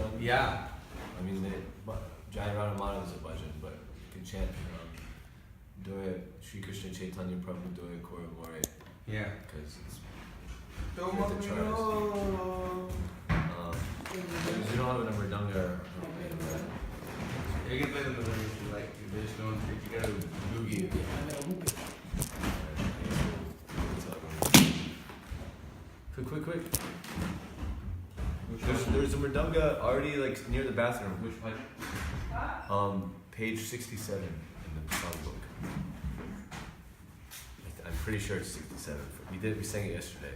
bhajan? Yeah. I mean, Jai Radhamana is a bhajan, but you can chant Doya Sri Krishna Chaitanya Prabhu Doya Kora More. Yeah. Because it's You you don't have a number down there. can play the melody if you like. You just don't think you gotta boogie. Quick. There's a mridanga already like near the bathroom. Which one? Page 67 in the songbook. I'm pretty sure it's 67. We sang it yesterday.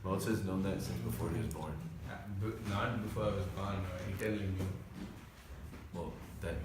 Well, it says known that since before he was born. Not before I was born, he telling you. Well, that.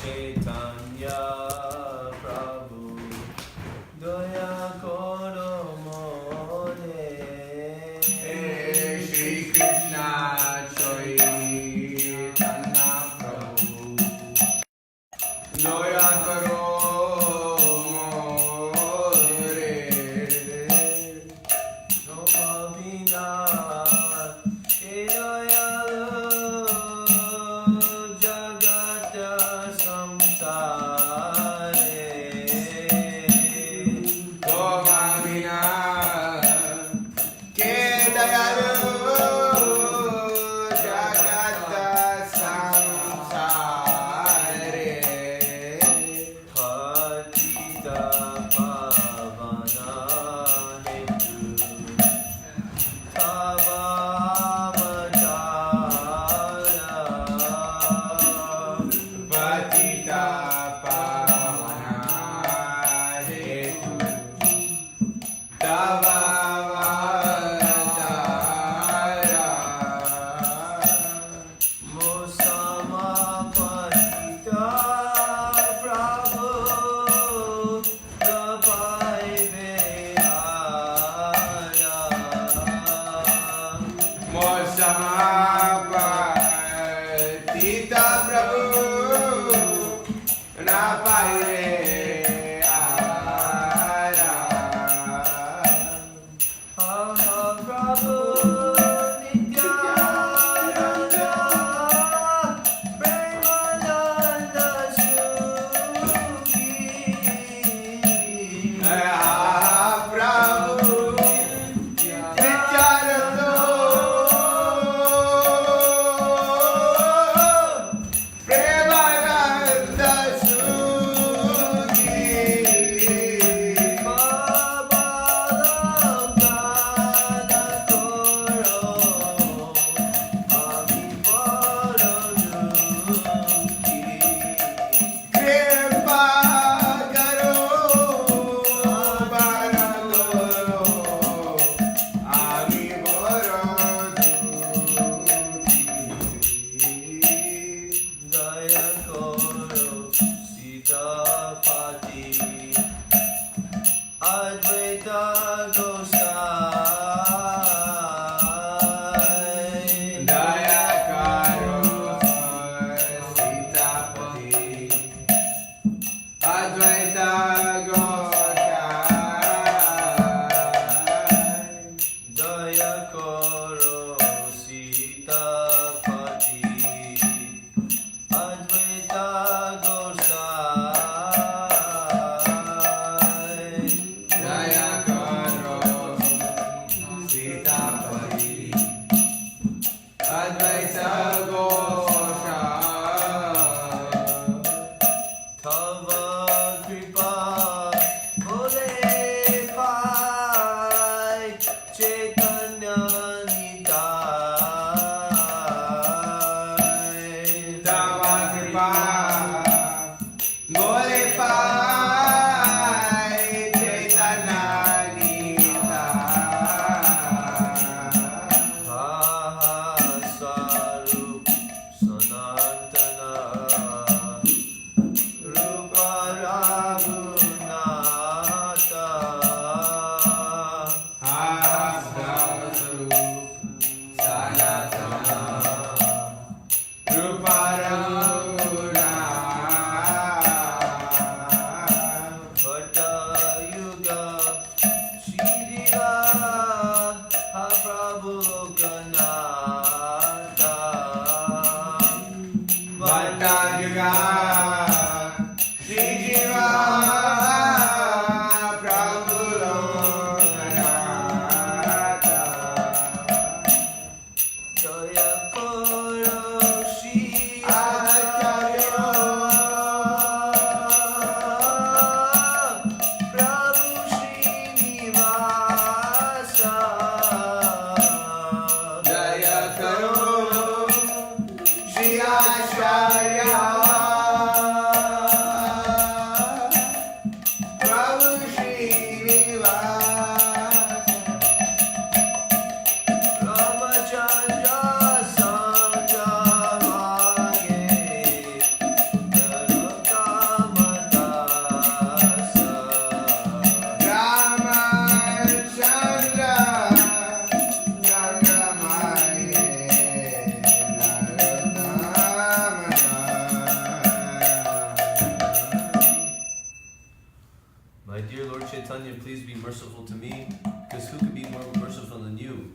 Chaitanya Prabhu Daya Koro More. Shri Krishna Chaitanya Prabhu Daya Karo More. Noma Vina Hidaya Jagata Prabhu Srinivasa Ramachandra Sanja Mage Narottamadasa Ramachandra Nandamaye Narottamaya. My dear Lord Chaitanya, please be merciful to me, because who could be more merciful than you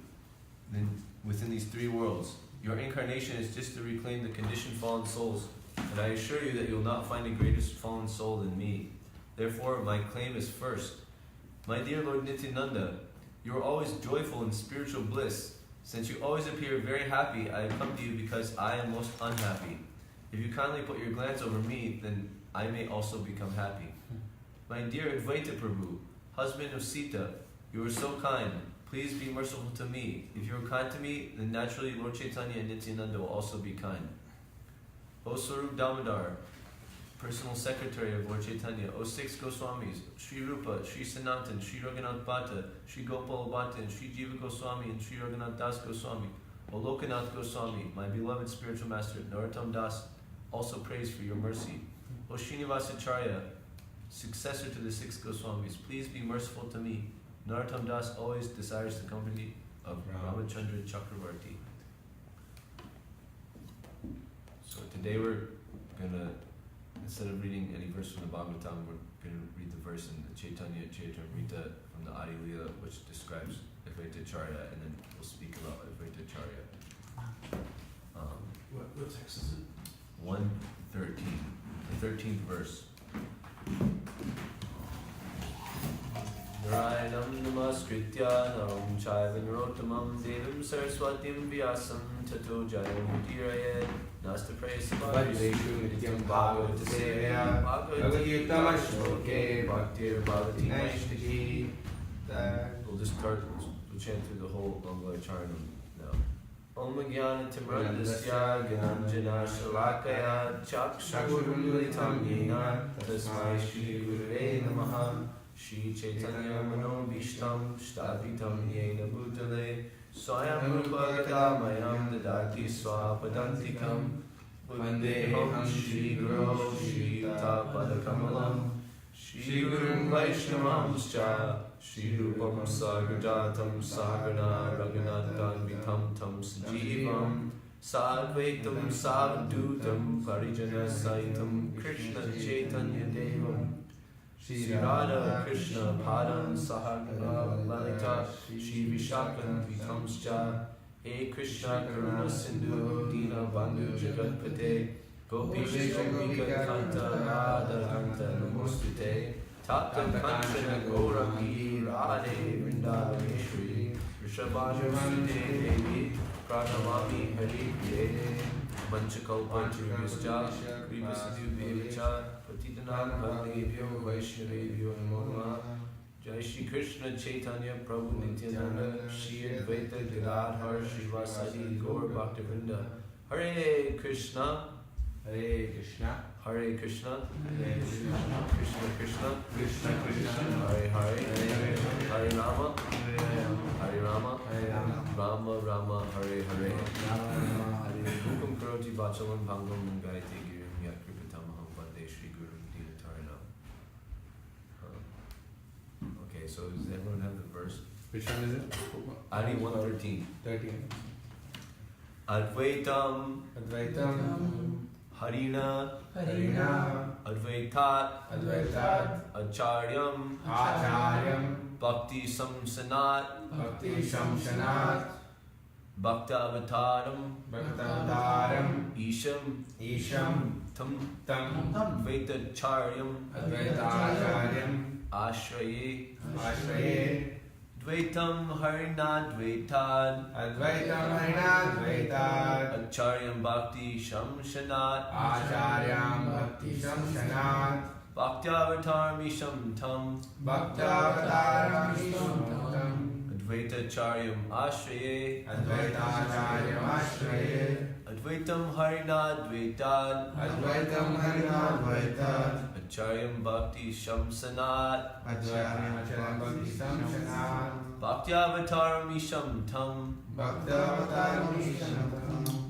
within these three worlds? Your incarnation is just to reclaim the conditioned fallen souls, and I assure you that you will not find a greater fallen soul than me. Therefore, my claim is first. My dear Lord Nityananda, you are always joyful in spiritual bliss. Since you always appear very happy, I have come to you because I am most unhappy. If you kindly put your glance over me, then I may also become happy. My dear Advaita Prabhu, husband of Sita, you are so kind. Please be merciful to me. If you are kind to me, then naturally Lord Chaitanya and Nityananda will also be kind. O Swarup Damodar, personal secretary of Lord Chaitanya, O six Goswamis, Sri Rupa, Sri Sanatan, Sri Raghunath Bhatta, Sri Gopal Bhatta, and Sri Jiva Goswami, and Sri Raghunath Das Goswami, O Lokanath Goswami, my beloved spiritual master, Narottam Das, also prays for your mercy. O Srinivasa Acharya, successor to the six Goswamis, please be merciful to me. Narottam Das always desires the company of Ramachandra Chakravarti. So today we're gonna, instead of reading any verse from the Bhagavatam, we're gonna read the verse in the Chaitanya Charitamrita from the Adi Leela, which describes Advaita Acharya, and then we'll speak about Advaita Acharya. What text is it? 113, the 13th verse. Narayanam namaskritya naram chaiva narottamam devim saraswatim vyasam tato jayamudiraye nasta Vadeshu nityam bhagavata seveya bhagavatam shloke bhaktir bhavati naishtiki. We'll just start, we'll chant through the whole Mangala Charanam now. Om Jnana Timrandasya Gyananjana Shalakaya Chakshurum Militam Yena Tasmai Shri Gurave Namaha Shri Chaitanya Mano Bhishtam Shtavitam Yena Bhutale Swayam Rupa Gadamayam Dadati Swapadantikam Vandeham Shri Guru Shri Yuta Padakamalam Shri Gurum Vaishnavamscha Shri Rupam Sagrajatam Sagrana Raghunatham Vitam Tam Sajivam Sadvaitam Savdutam Parijana Saitam Krishna Chaitanya Devam Shri Radha Krishna Padam Sahagana Lalita Shri Vishakam Vitamscha He Krishna Karuna Sindhu Dina Bandhu Jagatpate Gopisha Gopika Kanta Radha Kanta Namostute Tata Kanchana Gaurangi Radhe Vrindavaneshwari Rishabhanu Sute Devi Pranamami Hari Priye Vanchakalpa Churvischa Kripasidubhyevacha Patitanam Bhagavebhyo Vaishnavebhyo Namo Namaha Jai Shri Krishna Chaitanya Prabhu Nityananda Shri Advaita Gadadhar Srivasadi Gaur Bhaktivinoda Hare Krishna Hare Krishna Hare Krishna Hare Krishna Krishna Krishna Krishna Krishna Hare Hare Hare Rama Hare Rama Rama Rama Hare Hare Rama Hare Hukum Karoti Vachalam Bhangam Gayate Girim Yat Kripatamaham Vande Shri Guru Dinataranam. Okay, so does everyone have the verse? Which one is it? Adi 113. 13. Advaitam Advaitam Harina Harina Advaitat Advaitat Acharyam Acharyam Bhakti Samsanat Bhakti Shamshanat Bhaktavataram Bhaktavataram Isham Isham Tam Tam Advaitacharyam Advaitacharyam Ashraye Ashraye Dvaitam Harina Dvaitad Advaitam Harina Advaitat Acharyam Bhakti Shamshanat Acharyam Bhakti Shamshanat Bhaktavataram Isham Tam Bhaktavataram Isham Tam Advaitacharyam Ashraye Advaitacharyam Ashraye Advaitam Harina Dvaitad Advaitam Harina Advaitat Acharyam Bhakti Shamsanat Acharyam Bhakti Shamsanat Bhaktyavataram Isham Tam Bhaktavataram Isham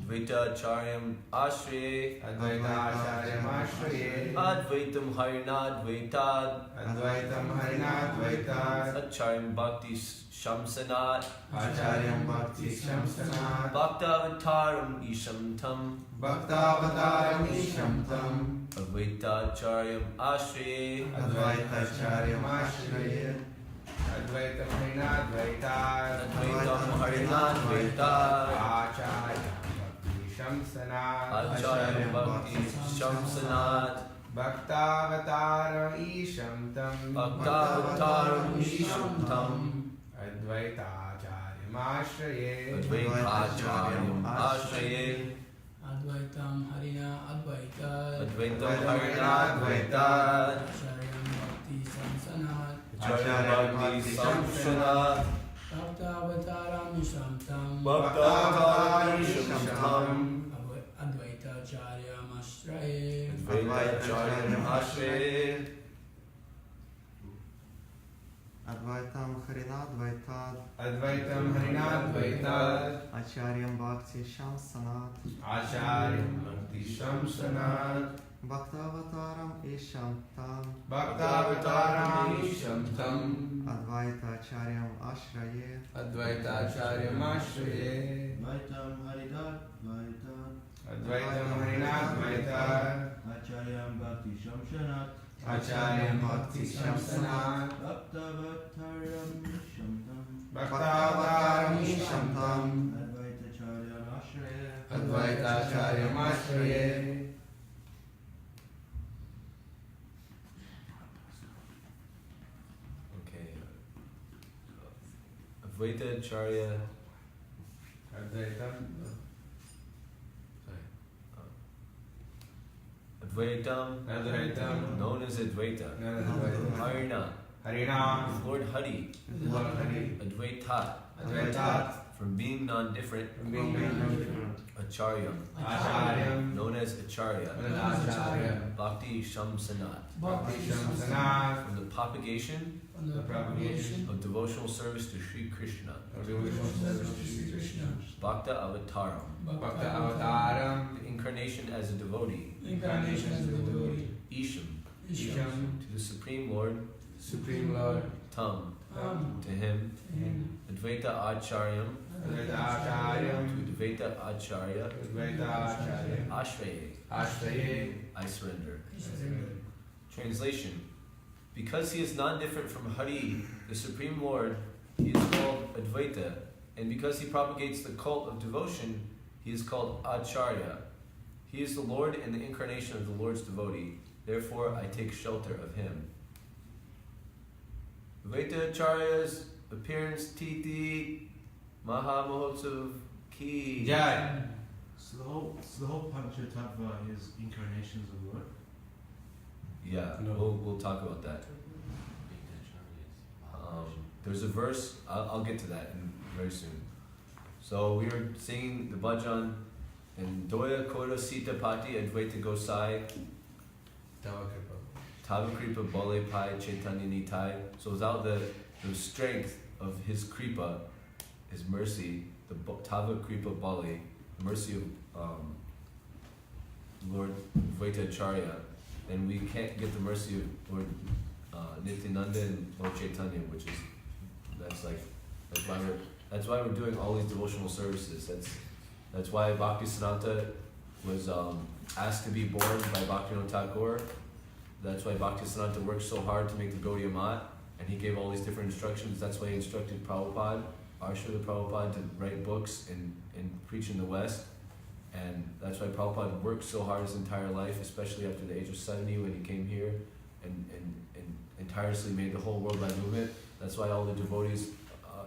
Advaita Acharyam Ashraye Advaita Acharyam Ashraye Advaitam Harinadvaitad Advaitam Harinadvaitad Acharyam Bhakti Shamsanat Acharyam Bhakti Shamsanat Bhaktyavataram Isham Tam Bhaktavataram Isham Tam Advaita Acharyam Ashraye Advaita Acharyam Ashraye Advaitam Harinadvaitad Advaitam Harinadvaitad Acharyam Bhakti Shamsanat Acharyam Bhakti Shamsanat Bhaktavataram Isham Tam Bhaktavataram Isham Tam Advaita Acharyam Ashraye Advaita Acharyam Ashraye Advaitam Harina Advaita Advaitam Harinadvaitad Acharyam Bhakti Samsanat Acharyam Bhakti Samsanat Bhaktavataram Ishamtam Bhaktavataram Isham Advaita Acharyam Ashraye Advaita Acharyam Ashraye Advaitam Harinadvaitad Advaitam Harinadvaitad Acharyam Bhakti Shamsanat Acharyam Bhakti Shamsanat Bhaktavataram Isham Tam Bhaktavataram Isham Tam Advaita Acharyam Ashraye Advaita Acharyam Ashraye Advaitam Harinadvaitad Advaitam Harinadvaitad Acharyam Bhakti Shamsanat Acharyam Bhakti Shamsanat Bhaktavataram Shamtam Bhaktavataram Isham Tam Advaita Acharyam Ashraye Advaita Acharyam Ashraye Okay. Advaita Acharya. Advaitam Advaitam, known as Advaita. Harina, Harinam Lord Hari. Lord Hari Advaitat, Advaitat from being non-different. Acharyam, Acharyam known as Acharya. Acharyam Bhakti Shamsanat, Bhakti Shamsanat from the propagation on the propagation of devotional service to Sri Krishna. of service to Sri Krishna. Bhakta Avataram, Bhakta Avataram the incarnation as a devotee. Incarnation as a devotee. Isham, Isham to the Supreme Lord. Supreme Lord Tam, Tam to him. and Advaita Acharyam, Advaita Acharyam to Advaita Acharya. Advaita Acharya Ashraye, Ashraye I surrender. surrender. Translation: because he is non-different from Hari, the Supreme Lord, he is called Advaita, and because he propagates the cult of devotion, he is called Acharya. He is the Lord and the incarnation of the Lord's devotee. Therefore, I take shelter of him. Advaita Acharya's appearance Titi Maha Mahotsav Ki. Jai. So the whole Panchatattva is incarnations of Lord. Yeah, No. we'll talk about that. There's a verse, I'll get to that very soon. So we were singing the bhajan and Doya Koda Sita Pati Advaita Gosai Tavakripa Bale Pai Chaitanya Nitai. So without the strength of his kripa, his mercy, the Tavakripa Bale, the mercy of Lord Advaita Acharya, then we can't get the mercy of Lord Nityananda and Lord Chaitanya, which is that's why we're doing all these devotional services. That's why Bhaktisiddhanta was asked to be born by Bhaktivinoda Thakur. That's why Bhaktisiddhanta worked so hard to make the Gaudiya Math, and he gave all these different instructions. That's why he instructed Prabhupada, Srila Prabhupada, to write books and preach in the West. And that's why Prabhupada worked so hard his entire life, especially after the age of 70 when he came here and tirelessly made the whole worldwide movement. That's why all the devotees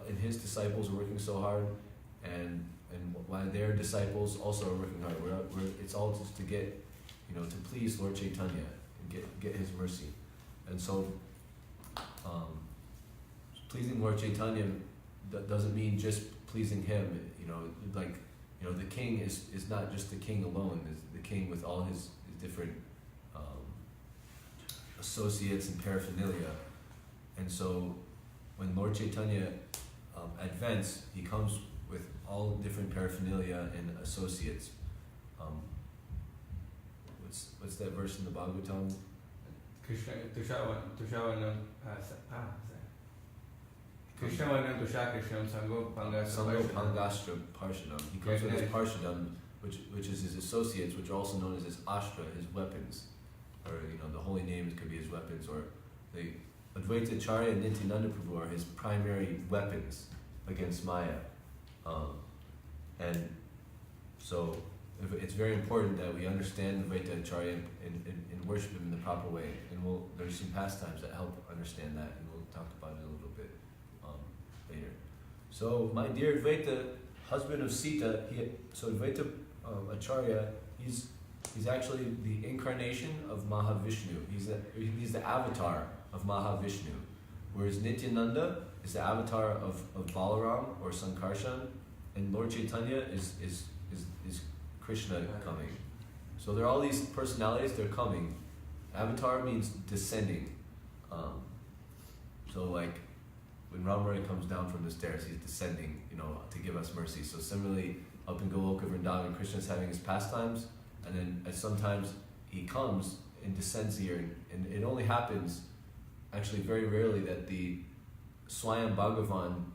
and his disciples are working so hard, and why their disciples also are working hard. It's all just to get, to please Lord Chaitanya and get his mercy. And so, pleasing Lord Chaitanya doesn't mean just pleasing him. The king is not just the king alone. Is the king with all his different associates and paraphernalia. And so when Lord Chaitanya advents, he comes with all different paraphernalia and associates. What's that verse in the Bhagavatam? Krishna Tushavanam Krishnavanam Tushakrishnam Sango Sango Pangastra. Pangastra Parshadam. He comes with his Parshadam, which is his associates, which are also known as his Ashra, his weapons. Or, the holy names could be his weapons, or the Advaita Acharya and Nityananda Prabhu are his primary weapons against Maya. And so it's very important that we understand Advaita Acharya and worship him in the proper way. And there's some pastimes that help understand that, and we'll talk about it a little bit later. So my dear Advaita, husband of Sita, so Advaita Acharya, he's actually the incarnation of Mahavishnu. He's the avatar of Mahavishnu, whereas Nityananda is the avatar of Balaram or Sankarshan, and Lord Chaitanya is Krishna coming. So there are all these personalities, they're coming. Avatar means descending. So like when Ramarai comes down from the stairs, he's descending, to give us mercy. So similarly, up in Goloka Vrindavan, Krishna's having his pastimes, and then sometimes he comes and descends here, and it only happens, actually very rarely, that the Swayam Bhagavan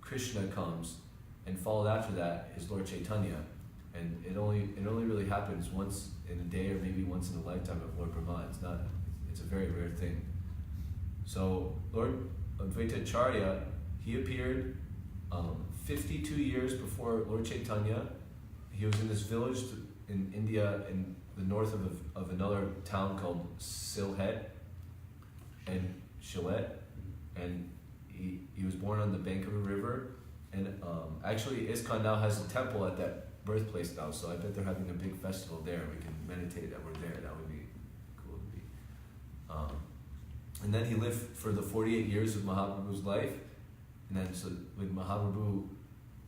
Krishna comes, and followed after that is Lord Chaitanya, and it only really happens once in a day, or maybe once in a lifetime of Lord Brahma. It's a very rare thing. So Lord Advaita Acharya, he appeared 52 years before Lord Chaitanya. He was in this village in India, in the north of another town called Sylhet, and he was born on the bank of a river. And actually ISKCON now has a temple at that birthplace now, so I bet they're having a big festival there. We can meditate that we're there. That would be cool to be. And then he lived for the 48 years of Mahaprabhu's life. And then so when Mahaprabhu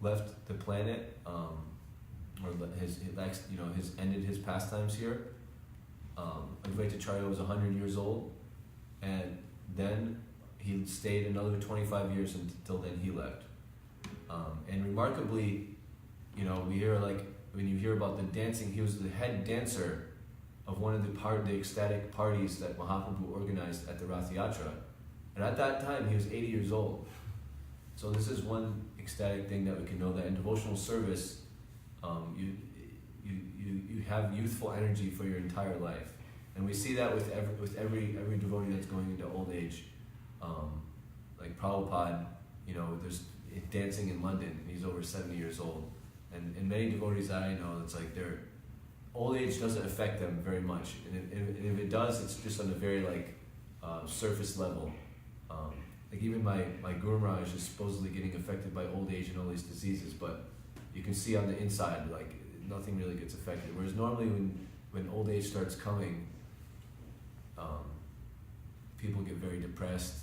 left the planet, his ended his pastimes here, Advaita Acharya was 100 years old, and then he stayed another 25 years until then he left. And remarkably, we hear when you hear about the dancing, he was the head dancer of one of the ecstatic parties that Mahaprabhu organized at the Rath Yatra. And at that time, he was 80 years old. So this is one ecstatic thing that we can know, that in devotional service, you have youthful energy for your entire life. And we see that with every devotee that's going into old age. Like Prabhupada, there's dancing in London, and he's over 70 years old. And many devotees that I know, it's like their old age doesn't affect them very much. And if it does, it's just on a very surface level. Like even my Guru Maharaj is supposedly getting affected by old age and all these diseases, but you can see on the inside, nothing really gets affected. Whereas normally when old age starts coming, people get very depressed.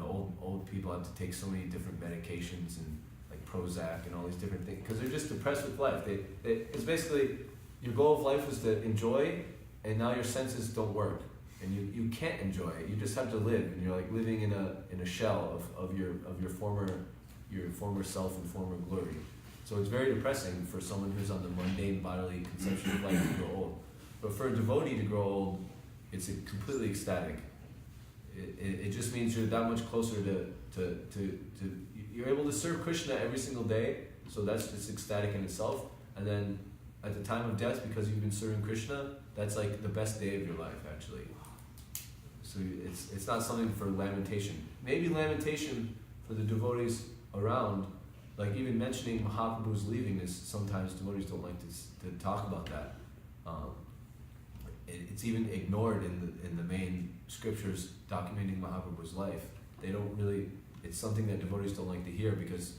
Old people have to take so many different medications and Prozac and all these different things because they're just depressed with life. It's basically your goal of life was to enjoy, and now your senses don't work, and you can't enjoy it. You just have to live, and you're living in a shell of your former self and former glory. So it's very depressing for someone who's on the mundane bodily conception of life to grow old. But for a devotee to grow old, it's completely ecstatic. It just means you're that much closer to you're able to serve Krishna every single day, so that's just ecstatic in itself. And then at the time of death, because you've been serving Krishna, that's the best day of your life, actually. So it's not something for lamentation. Maybe lamentation for the devotees around, even mentioning Mahaprabhu's leaving is sometimes devotees don't like to talk about that. It's even ignored in the main scriptures documenting Mahaprabhu's life. They don't really. It's something that devotees don't like to hear because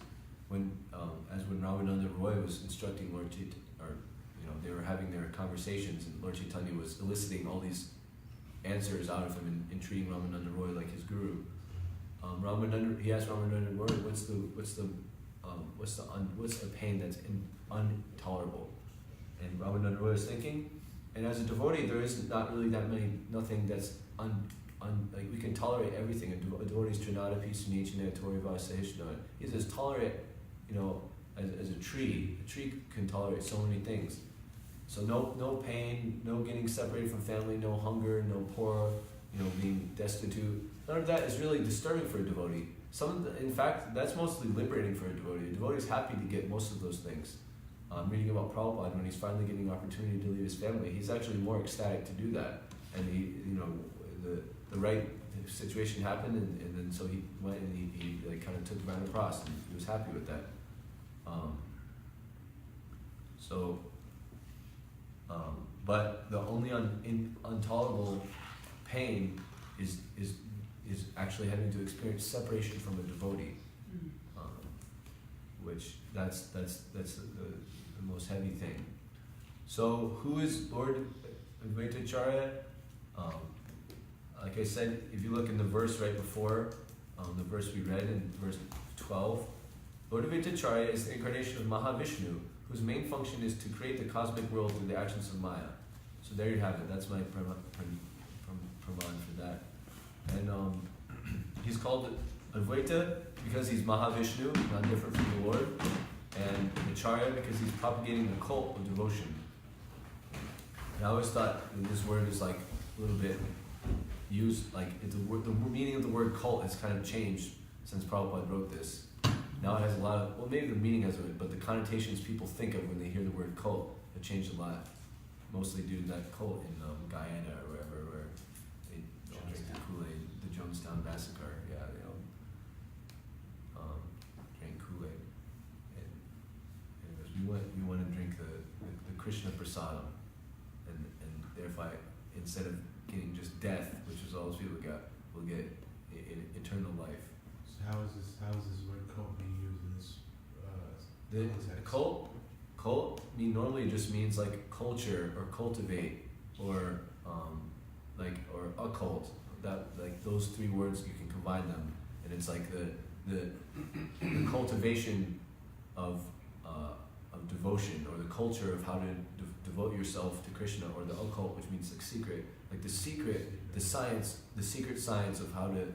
when Ramananda Roy was instructing Lord Chaitanya, they were having their conversations, and Lord Chaitanya was eliciting all these answers out of him and treating Ramananda Roy like his guru. He asked Ramananda Roy, what's a pain that's intolerable? And Ramananda Roy was thinking, and as a devotee, there is not really nothing that's like we can tolerate everything. A devotee is trinadapi sunichina tori vaseshna. He's as tolerant, as a tree. A tree can tolerate so many things. So no pain, no getting separated from family, no hunger, no poor, being destitute. None of that is really disturbing for a devotee. In fact, that's mostly liberating for a devotee. A devotee is happy to get most of those things. Reading about Prabhupada, when he's finally getting the opportunity to leave his family, he's actually more ecstatic to do that. And the right situation happened, and then so he went and he like kind of took the Vana Pras, and he was happy with that. But the only intolerable pain is actually having to experience separation from a devotee, which that's the most heavy thing. So who is Lord Advaita Acharya? Like I said, if you look in the verse right before, the verse we read in verse 12, Lord Advaita Acharya is the incarnation of Mahavishnu, whose main function is to create the cosmic world through the actions of Maya. So there you have it. That's my praman for that. And he's called Advaita because he's Mahavishnu, not different from the Lord, and Acharya because he's propagating the cult of devotion. And I always thought that this word is like a little bit used, like the meaning of the word cult has kind of changed since Prabhupada wrote this. Now it has a lot of, well, maybe the meaning has it, but the connotations people think of when they hear the word cult have changed a lot. Mostly due to that cult in Guyana or wherever, where they don't drink the Kool-Aid, the Jonestown Massacre. Yeah, they drank Kool-Aid. And anyways, we want to drink the Krishna Prasadam, and therefore, instead of getting just death, which is all those people got, we'll get eternal life. So how is this word cult being used in this The context? Cult normally just means like culture or cultivate or or occult. That like those three words, you can combine them, and it's like the cultivation of devotion, or the culture of how to devote yourself to Krishna, or the occult, which means like secret, like the secret science of how to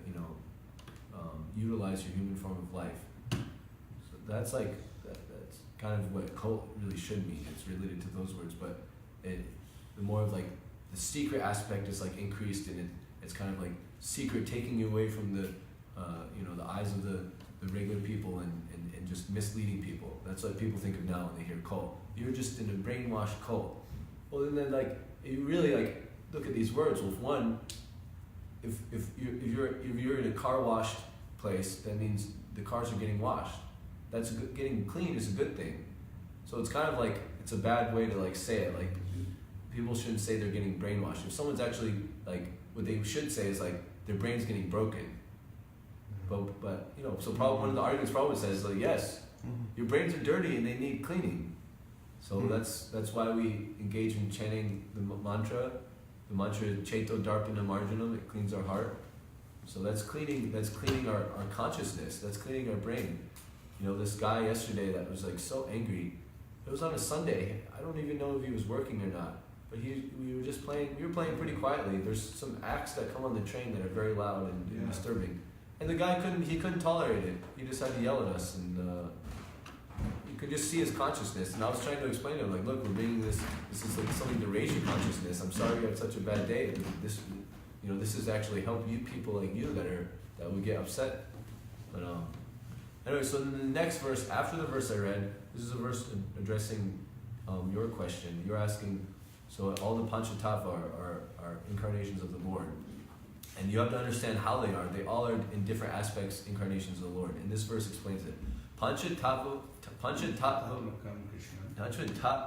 utilize your human form of life. So that's like that's kind of what cult really should mean. It's related to those words, but the more of like the secret aspect is like increased, and it's kind of like secret, taking you away from the the eyes of the regular people and just misleading people. That's what people think of now when they hear cult. You're just in a brainwashed cult. Well, then like you really like look at these words. Well, one, if you're in a car washed place, that means the cars are getting washed. That's getting clean is a good thing. So it's kind of like, it's a bad way to like say it. Like people shouldn't say they're getting brainwashed. If someone's actually like, what they should say is like their brain's getting broken. But so probably one of the arguments probably says like, yes, your brains are dirty and they need cleaning. So that's why we engage in chanting the mantra. The mantra Cheto Darpana Marjanam, it cleans our heart. So that's cleaning our consciousness, that's cleaning our brain. This guy yesterday that was like so angry, it was on a Sunday, I don't even know if he was working or not, but we were playing pretty quietly. There's some acts that come on the train that are very loud and disturbing. And the guy couldn't tolerate it. He just had to yell at us, and you could just see his consciousness. And I was trying to explain to him, like, look, we're bringing this is like something to raise your consciousness. I'm sorry you had such a bad day. This is actually help you, people like you that would get upset. But anyway, so in the next verse, after the verse I read, this is a verse addressing your question. You're asking, so all the Panchatattva are incarnations of the Lord. And you have to understand how they are. They all are in different aspects incarnations of the Lord. And this verse explains it. Panchatattva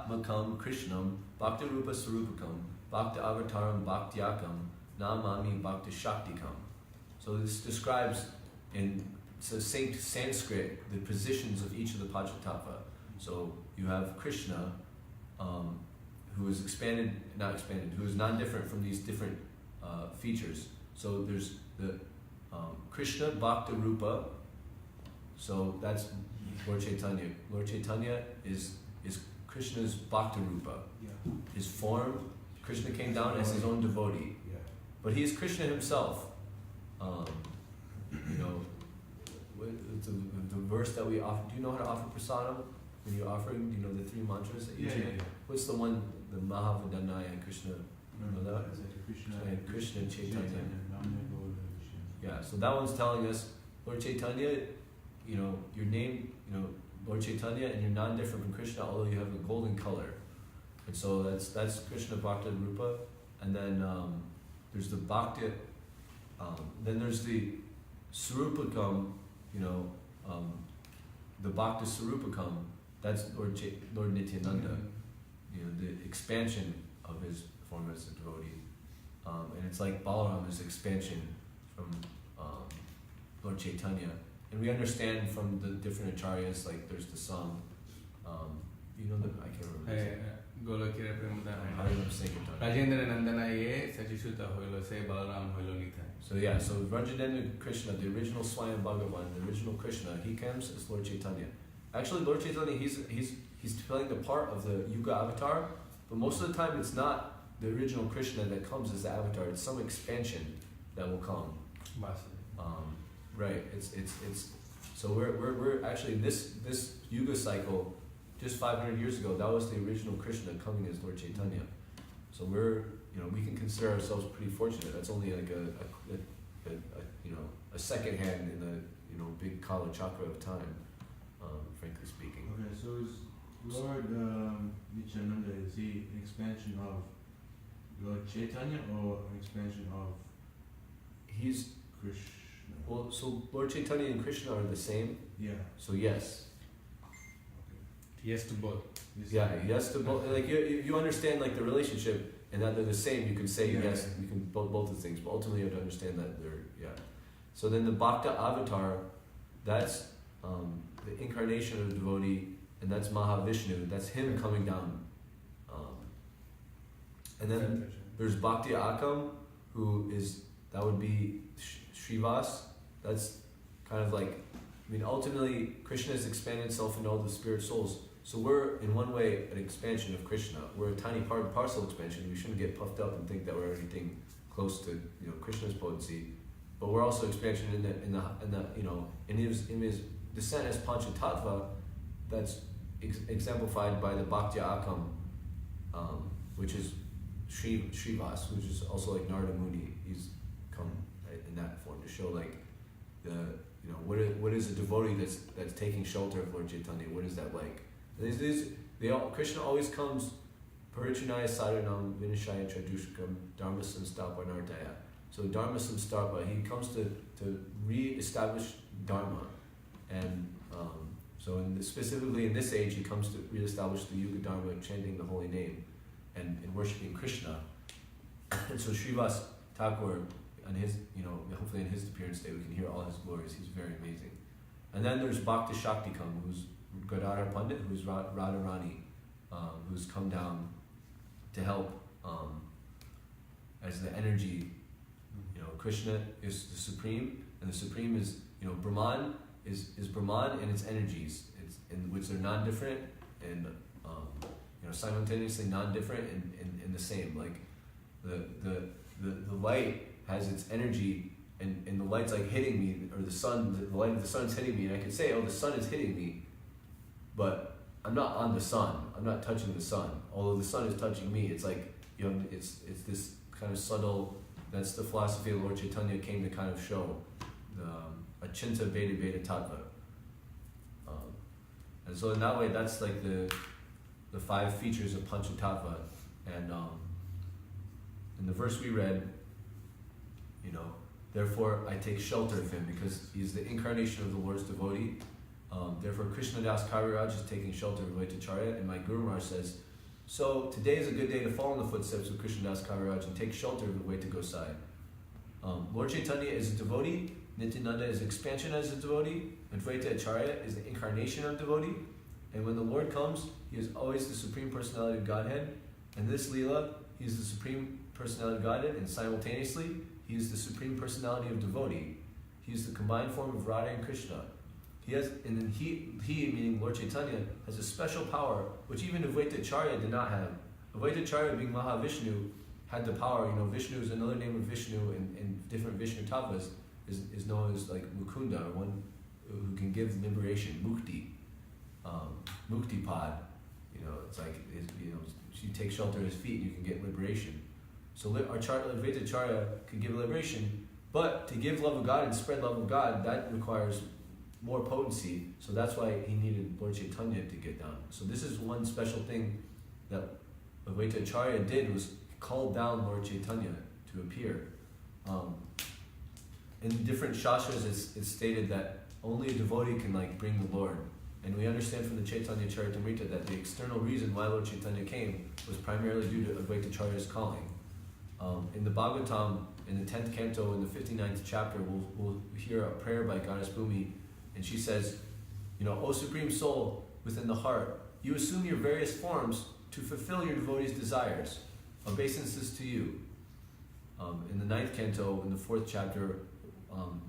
Makam Krishnam Bhakti Rupa Sarupakam Bhakti Avataram Bhaktyakam Namami Bhakti Shaktikam. So this describes in succinct Sanskrit the positions of each of the Panchatattva. So you have Krishna, who is who is non-different from these different features. So there's the Krishna Bhakti Rupa. So that's Lord Chaitanya. Lord Chaitanya is Krishna's Bhakti Rupa. His form, Krishna came down as his own devotee. Yeah. But he is Krishna himself. You know, the verse that we offer, do you know how to offer prasadam? When you're offering, do you know the three mantras that you Yeah, do? yeah, yeah. What's the one, the Mahavadhanaya Krishna? No, know that? it's like Krishna. And Krishna and Chaitanya. Chaitanya, Yeah, so that one's telling us, Lord Chaitanya, you know, your name, you know, Lord Chaitanya, and you're non-different from Krishna, although you have a golden color. And so that's Krishna Bhakta Rupa. And then there's the Bhakti, then there's the Sarupakam, you know, the Bhakti Sarupakam, that's Lord Nityananda, you know, the expansion of his form as a devotee. And it's like Balaram's expansion from Lord Chaitanya. And we understand from the different acharyas, like there's the song, you know, I can't remember. Golokira Premadana. Harinama Sankirtan. Rajendra Nandana ye Sachisuta hoilo se Balaram hoilo nitai. So yeah, so Rajendra Krishna, the original Swayam Bhagavan, the original Krishna, he comes as Lord Chaitanya. Actually, Lord Chaitanya, he's playing the part of the Yuga avatar, but most of the time it's not the original Krishna that comes as the avatar. It's some expansion that will come. Right. It's so we're actually in this Yuga cycle, just 500 years ago, that was the original Krishna coming as Lord Chaitanya. So we're, you know, we can consider ourselves pretty fortunate. That's only like a you know, a second hand in the, you know, big Kala chakra of time, frankly speaking. Okay, so is Lord Nityananda, is he an expansion of Lord Chaitanya or an expansion of He's, Krishna? well, so Lord Chaitanya and Krishna are the same. Yeah. So yes. Yes to both. Yeah, yes to both. Like you understand like the relationship and that they're the same. You can say Yeah, yes. yeah. You can both the things, but ultimately you have to understand that they're So then the Bhakta avatar, that's the incarnation of the devotee, and that's Mahavishnu. That's him coming down. And then there's Bhakti Akam, that would be Srivas. That's kind of like, I mean, ultimately Krishna has expanded himself into all the spirit souls. So we're, in one way, an expansion of Krishna. We're a tiny part and parcel expansion. We shouldn't get puffed up and think that we're anything close to, you know, Krishna's potency. But we're also expansion in the you know, in his descent as Panchatattva. That's exemplified by the Bhakti Akam, which is Srivas, which is also like Narada Muni. He's come in that form to show like the, you know, what is a devotee that's taking shelter of Lord Chaitanya. What is that like? Krishna always comes Parichunaya Saranam Vinashaya Tradushkam Dharma Samstapa Nartaya. So Dharma Samstapa, he comes to re-establish Dharma. And so specifically in this age, he comes to re-establish the Yuga-dharma, chanting the holy name and worshipping Krishna. And so Srivas Thakur, and his, you know, hopefully in his appearance day, we can hear all his glories. He's very amazing. And then there's Bhakti Shaktikam, who's Gadadhar Pandit, who's Radharani, who's come down to help as the energy. You know, Krishna is the supreme, and the supreme is, you know, Brahman is Brahman and its energies, in which they're non-different and you know, simultaneously non-different and the same. Like the light has its energy, and the light's like hitting me, or the light of the sun's hitting me, and I can say, oh, the sun is hitting me, but I'm not on the sun. I'm not touching the sun. Although the sun is touching me, it's like, you know, it's this kind of subtle. That's the philosophy of Lord Chaitanya came to kind of show the Achinta Veda Veda Tattva. And so in that way, that's like the 5 features of Panchatattva. And in the verse we read, you know, therefore I take shelter of him because he's the incarnation of the Lord's devotee. Therefore Krishna Das Kaviraj is taking shelter of Advaita Acharya, and my Guru Maharaj says, so today is a good day to follow in the footsteps of Krishna Das Kaviraj and take shelter of Advaita Gosai. Lord Chaitanya is a devotee, Nityananda is expansion as a devotee, Advaita Acharya is the incarnation of devotee, and when the Lord comes, he is always the Supreme Personality of Godhead, and this Leela, he is the Supreme Personality of Godhead, and simultaneously, he is the Supreme Personality of devotee. He is the combined form of Radha and Krishna. He has, and then he meaning Lord Chaitanya, has a special power which even Advaita Acharya did not have, Advaita Acharya, being Mahavishnu, had the power. Vishnu is another name of Vishnu, in different Vishnu Tattvas is known as like Mukunda, one who can give liberation, Mukti, Mukti Pad. It's like you take shelter at his feet, you can get liberation. So Advaita Acharya can give liberation, but to give love of God and spread love of God, that requires more potency. So that's why he needed Lord Chaitanya to get down. So this is one special thing that Advaita Acharya did, was called down Lord Chaitanya to appear. In different shastras, it's stated that only a devotee can bring the Lord. And we understand from the Chaitanya Charitamrita that the external reason why Lord Chaitanya came was primarily due to Advaita Acharya's calling. In the Bhagavatam, in the 10th canto, in the 59th chapter, we'll hear a prayer by Goddess Bhumi, and she says, O Supreme Soul within the heart, you assume your various forms to fulfill your devotees' desires. Obeisances to you. In the 9th canto, in the 4th chapter,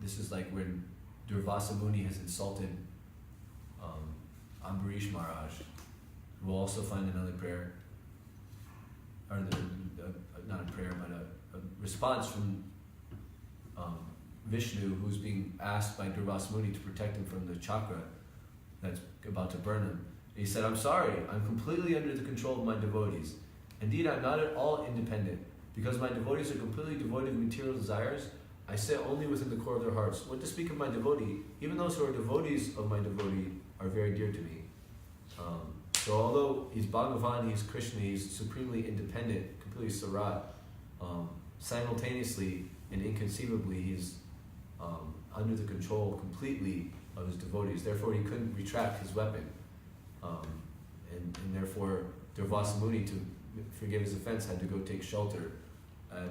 this is like when Durvasa Muni has insulted Ambarish Maharaj. We'll also find another prayer, or not a prayer, but a response from Vishnu, who's being asked by Durvasa Muni to protect him from the chakra that's about to burn him. And he said, I'm sorry, I'm completely under the control of my devotees. Indeed, I'm not at all independent. Because my devotees are completely devoid of material desires, I sit only within the core of their hearts. What to speak of my devotee? Even those who are devotees of my devotee are very dear to me. So although he's Bhagavan, he's Krishna, he's supremely independent, completely sarat, simultaneously and inconceivably he's under the control completely of his devotees. Therefore he couldn't retract his weapon. And therefore Durvasa Muni, to forgive his offense, had to go take shelter at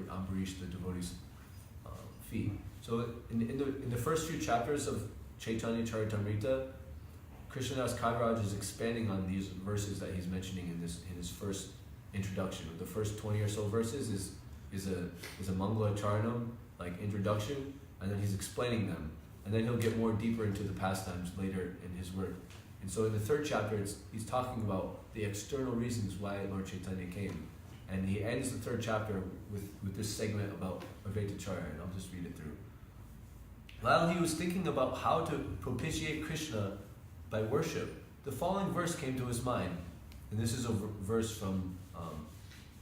Ambarish, the devotee's feet. So in the first few chapters of Chaitanya Charitamrita, Krishnadas Kaviraj is expanding on these verses that he's mentioning in his first introduction. The first 20 or so verses is a Mangala Charanam, like introduction, and then he's explaining them. And then he'll get more deeper into the pastimes later in his work. And so in the third chapter, he's talking about the external reasons why Lord Chaitanya came. And he ends the third chapter with this segment about Advaita Acharya, and I'll just read it through. While he was thinking about how to propitiate Krishna by worship, the following verse came to his mind. And this is a verse from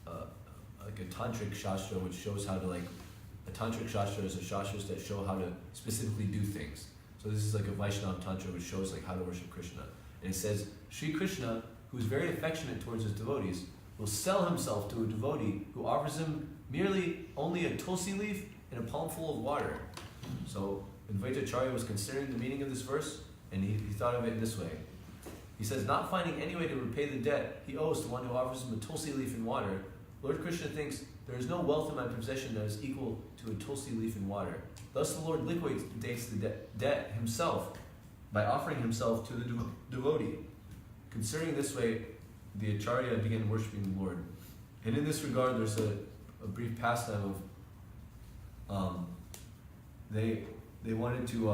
like a tantric shastra, which shows how to a tantric shastra is a shastras that show how to specifically do things. So this is like a Vaishnava tantra which shows how to worship Krishna. And it says, Sri Krishna, who is very affectionate towards his devotees, will sell himself to a devotee who offers him only a tulsi leaf and a palmful of water. So Advaita Acharya was considering the meaning of this verse, and he thought of it in this way. He says, not finding any way to repay the debt he owes to one who offers him a tulsi leaf and water, Lord Krishna thinks, there is no wealth in my possession that is equal to a tulsi leaf and water. Thus the Lord liquidates the debt himself by offering himself to the devotee. Considering this way, the Acharya began worshipping the Lord. And in this regard, there's a brief pastime of they wanted to I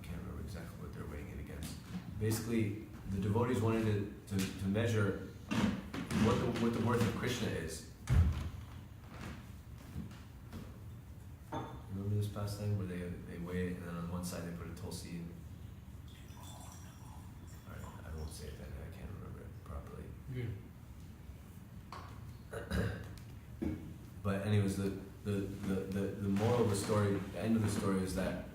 can't remember exactly what they're weighing it against. Basically, the devotees wanted to measure what the worth of Krishna is. Remember this pastime where they weigh it, and then on one side they put a tulsi in. Alright, I won't say it then, I can't remember it properly. But anyways, the moral of the story, the end of the story is that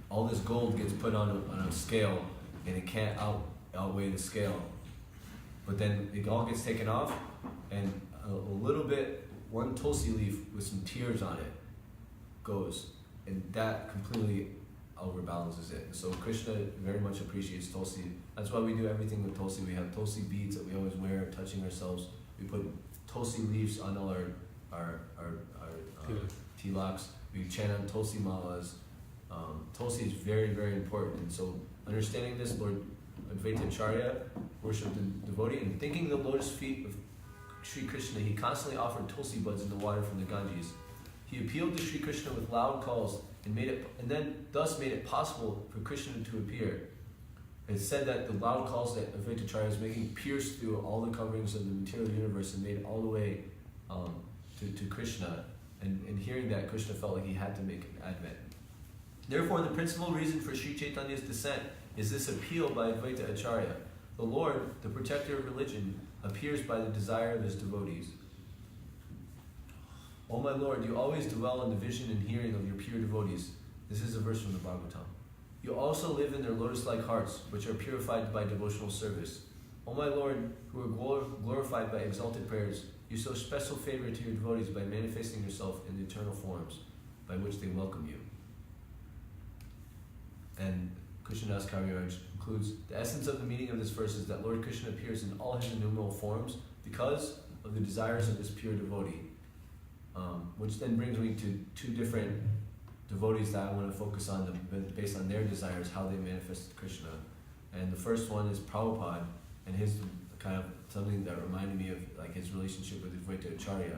all this gold gets put on a scale, and it can't outweigh the scale. But then it all gets taken off, and a little bit, one tulsi leaf with some tears on it goes, and that completely overbalances it. So Krishna very much appreciates tulsi. That's why we do everything with tulsi. We have tulsi beads that we always wear, touching ourselves. We put tulsi leaves on all our tilaks. We chant on tulsi malas. Tulsi is very, very important. And so understanding this, Lord Advaita Acharya worshipped the devotee, and thinking the lotus feet of Sri Krishna, he constantly offered tulsi buds in the water from the Ganges. He appealed to Sri Krishna with loud calls and thus made it possible for Krishna to appear. It's said that the loud calls that Advaita Acharya is making pierced through all the coverings of the material universe and made it all the way to Krishna. And hearing that, Krishna felt like he had to make an advent. Therefore, the principal reason for Sri Chaitanya's descent is this appeal by Advaita Acharya. The Lord, the protector of religion, appears by the desire of his devotees. O my Lord, you always dwell in the vision and hearing of your pure devotees. This is a verse from the Bhagavatam. You also live in their lotus-like hearts, which are purified by devotional service. O my Lord, who are glorified by exalted prayers, you show special favor to your devotees by manifesting yourself in the eternal forms by which they welcome you. And Krishnadas Kaviraj concludes, the essence of the meaning of this verse is that Lord Krishna appears in all his innumerable forms because of the desires of this pure devotee. Which then brings me to two different devotees that I want to focus on based on their desires, how they manifest Krishna. And the first one is Prabhupada, and his kind of something that reminded me of like his relationship with Advaita Acharya.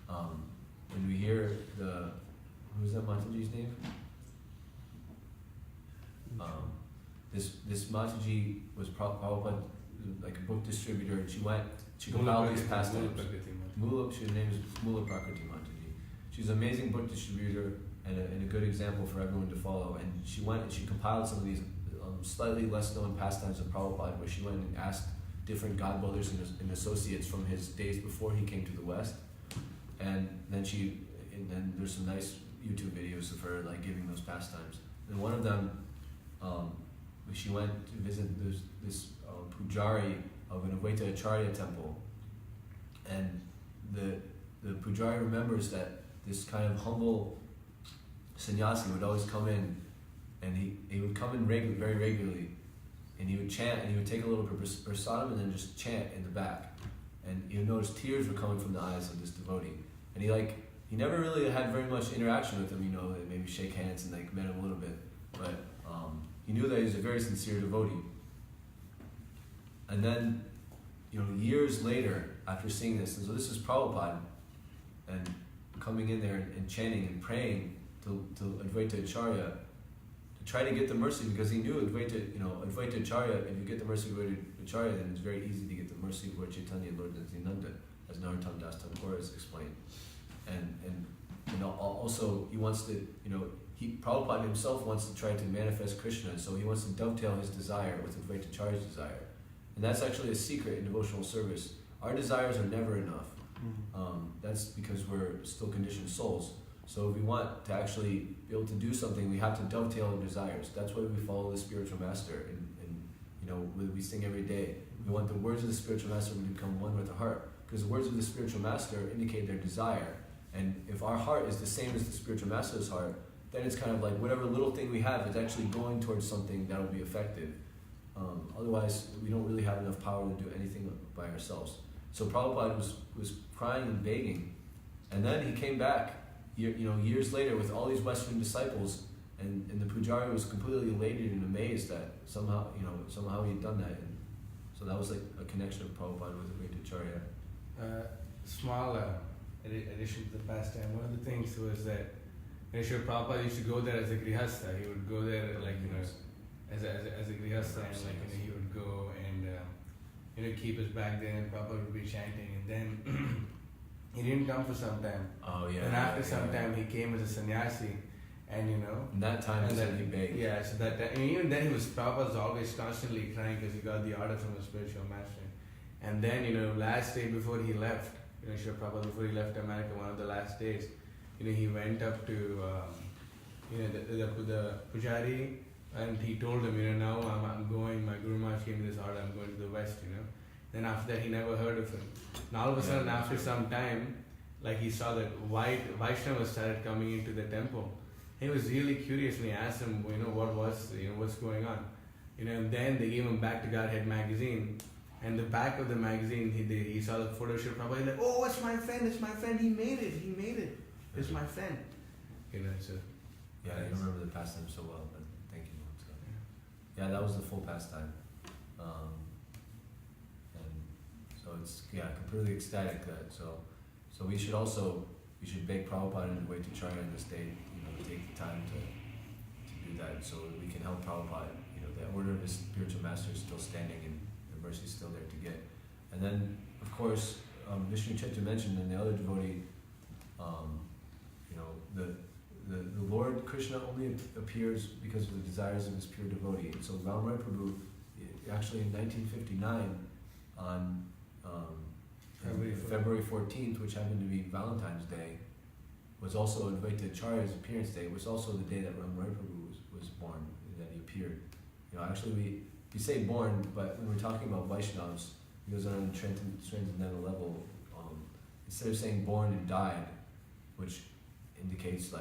When we hear who's that Mataji's name? This Mataji was Prabhupada, like a book distributor, and she compiled these pastimes. Her name is Mula Prakriti Mataji. She's an amazing book distributor and a good example for everyone to follow. And she went and she compiled some of these slightly less known pastimes of Prabhupada, where she went and asked different godbrothers and associates from his days before he came to the West. And then there's some nice YouTube videos of her like giving those pastimes. And one of them, she went to visit this pujari of an Advaita Acharya temple, and the pujari remembers that this kind of humble sannyasi would always come in, and he would come in very regularly, and he would chant, and he would take a little bit of prasadam and then just chant in the back, and you notice tears were coming from the eyes of this devotee, and he never really had very much interaction with him, maybe shake hands and like met him a little bit, but he knew that he was a very sincere devotee. And then, years later, after seeing this, and so this is Prabhupada, and coming in there and chanting and praying to Advaita Acharya to try to get the mercy, because he knew Advaita Acharya, if you get the mercy of Advaita Acharya, then it's very easy to get the mercy of Lord Chaitanya and Lord Nityananda, as Narottam Das Thakur has explained. And also he wants to, Prabhupada himself wants to try to manifest Krishna, so he wants to dovetail his desire with Advaita Acharya's desire. And that's actually a secret in devotional service. Our desires are never enough. That's because we're still conditioned souls. So if we want to actually be able to do something, we have to dovetail our desires. That's why we follow the spiritual master, and we sing every day. We want the words of the spiritual master to become one with the heart, because the words of the spiritual master indicate their desire. And if our heart is the same as the spiritual master's heart, then it's kind of like whatever little thing we have is actually going towards something that will be effective. Otherwise, we don't really have enough power to do anything by ourselves. So Prabhupada was crying and begging, and then he came back, years later with all these Western disciples, and the pujari was completely elated and amazed that somehow he'd done that. And so that was like a connection of Prabhupada with Advaita Acharya. Small addition to the pastime. One of the things was that Srila Prabhupada used to go there as a grihastha. He would go there as a grihastha, and he would go and keep his back there, and Prabhupada would be chanting, and then he didn't come for some time. Oh yeah. And after some time he came as a sannyasi, and And that time he begged. Yeah, so that time, even then Prabhupada was always constantly crying because he got the order from the spiritual master. And then last day before he left, Srila Prabhupada, before he left America, one of the last days, he went up to the pujari, and he told him, now I'm going, my Guru Maharaj gave me this order, I'm going to the West, Then after that he never heard of him. And all of a sudden after some time, like he saw that Vaishnavas started coming into the temple. He was really curious, and he asked him, what's going on? And then they gave him Back to Godhead magazine. And the back of the magazine, he saw the photo of Srila Prabhupada. He's like, oh, it's my friend, he made it, it's my friend. So. Yeah, I remember the pastime so well, but thank you. Yeah, that was the full pastime. And so it's, completely ecstatic that, so we should beg Prabhupada and Advaita Acharya on this day, take the time to do that, so we can help Prabhupada, the order of his spiritual master is still standing and the mercy is still there to get. And then, of course, Vishnu Chitta mentioned in the other devotee, the Lord Krishna only appears because of the desires of his pure devotee. And so Ramrai Prabhu, actually in 1959, on February 14th, which happened to be Valentine's Day, was also Advaita Acharya's appearance day, was also the day that Ramrai Prabhu was born, that he appeared. Actually we say born, but when we're talking about Vaishnavas, he goes on a transcendental level, instead of saying born and died, which indicates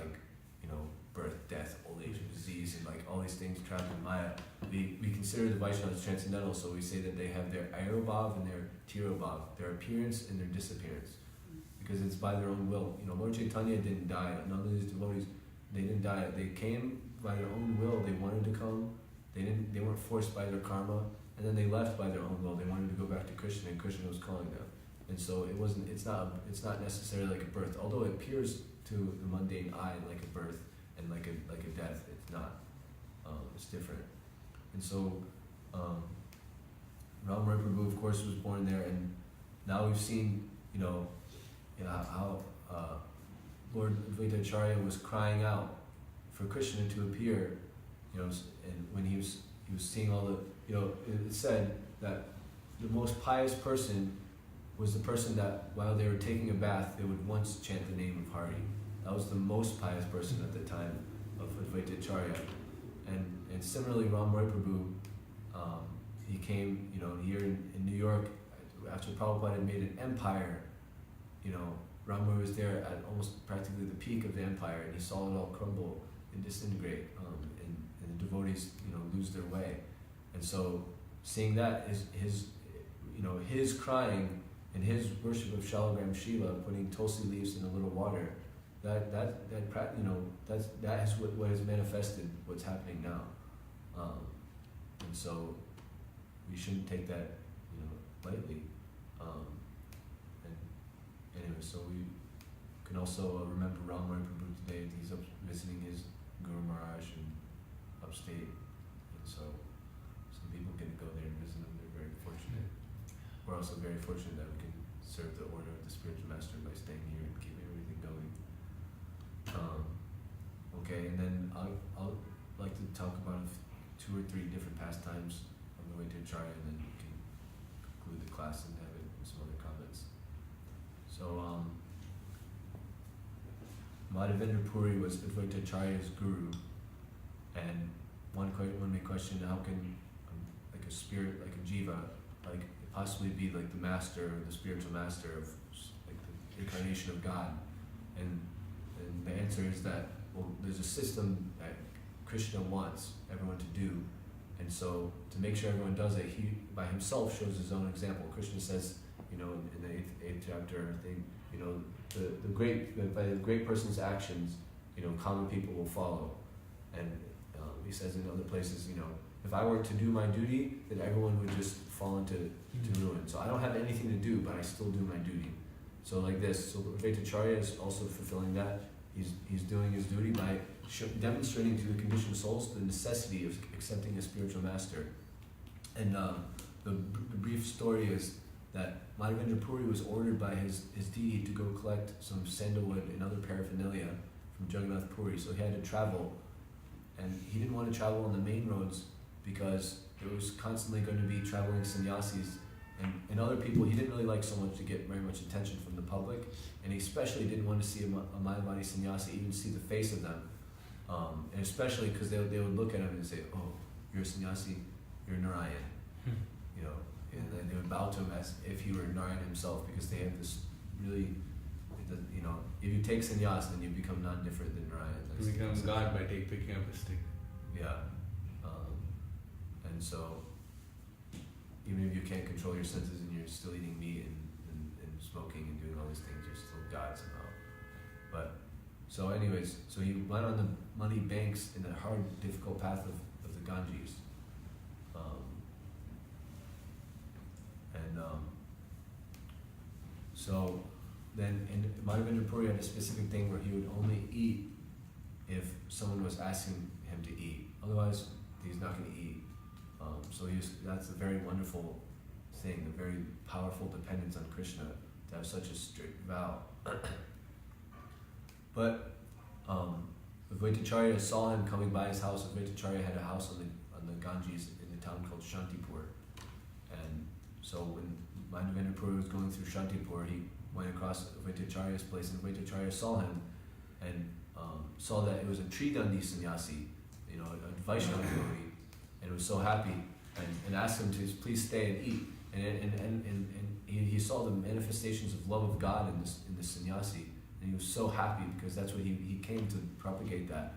birth, death, old age, and disease, and all these things trapped in Maya, we consider the Vaishnavas transcendental, so we say that they have their Aerobhav and their Tirobhav, their appearance and their disappearance, because it's by their own will. Lord Chaitanya didn't die, none of these devotees, they didn't die, they came by their own will, they wanted to come, they weren't forced by their karma, and then they left by their own will, they wanted to go back to Krishna, and Krishna was calling them. And so it's not necessarily like a birth, although it appears to the mundane eye like a birth and like a death. It's not. It's different. And so Ramrai Prabhu, of course, was born there, and now we've seen how Lord Advaita Acharya was crying out for Krishna to appear, and when he was seeing all the, it said that the most pious person was the person that while they were taking a bath, they would once chant the name of Hari. That was the most pious person at the time of Advaita Acharya. And similarly, Ramrai Prabhu, he came, here in New York, after Prabhupada had made an empire, Ramrai was there at almost practically the peak of the empire, and he saw it all crumble and disintegrate, and the devotees, lose their way. And so, seeing that, his crying and his worship of Shalagram Shila, putting tulsi leaves in a little water, that is what has manifested what's happening now, and so we shouldn't take that lightly. And anyway, so we can also remember Ramrai Prabhu today. He's up visiting his Guru Maharaj in upstate, and so some people can go there and visit him. They're very fortunate. We're also very fortunate that we can serve the order of the spiritual master by staying here and keeping everything going. Okay, and then I'll like to talk about 2 or 3 different pastimes on the way to Acharya, and then we can conclude the class and have it with some other comments. So, Madhavendra Puri was Advaita Acharya's guru, and one may question, how can like a spirit, like a jiva, possibly be like the master, the spiritual master of like the incarnation of God? And the answer is that, well, there's a system that Krishna wants everyone to do, and so to make sure everyone does it, he by himself shows his own example. Krishna says, in the 8th chapter, I think, by the great person's actions, common people will follow. And he says in other places, if I were to do my duty, then everyone would just fall into ruin. So I don't have anything to do, but I still do my duty. So like this, so Advaita Acharya is also fulfilling that. He's doing his duty by demonstrating to the conditioned souls the necessity of accepting a spiritual master. And the brief story is that Madhavendra Puri was ordered by his deity to go collect some sandalwood and other paraphernalia from Jagannath Puri. So he had to travel, and he didn't want to travel on the main roads because there was constantly going to be traveling sannyasis and other people he didn't really like so much to get very much attention from the public, and he especially didn't want to see a Mayavadi sannyasi, even see the face of them, and especially because they would look at him and say, oh, you're a sannyasi, you're Narayan, and then they would bow to him as if he were Narayan himself, because they have this really, if you take sannyas, then you become none different than Narayan. You become God by picking up a stick. Yeah. And so, even if you can't control your senses and you're still eating meat and smoking and doing all these things, you're still God somehow. But, so anyways, so he went on the muddy banks in the hard, difficult path of the Ganges. So then, and Madhavendra Puri had a specific thing where he would only eat if someone was asking him to eat. Otherwise, he's not going to eat. That's a very wonderful thing, a very powerful dependence on Krishna to have such a strict vow. But Advaitacharya saw him coming by his house. Advaitacharya had a house on the Ganges in the town called Shantipur. And so when Madhavendra Puri was going through Shantipur, he went across Advaitacharya's place, and Advaitacharya saw him and saw that it was a Tridandi sannyasi, a Vaishnava devotee, and was so happy and asked him to please stay and eat. And he saw the manifestations of love of God in this sannyasi, and he was so happy because that's what he came to propagate that.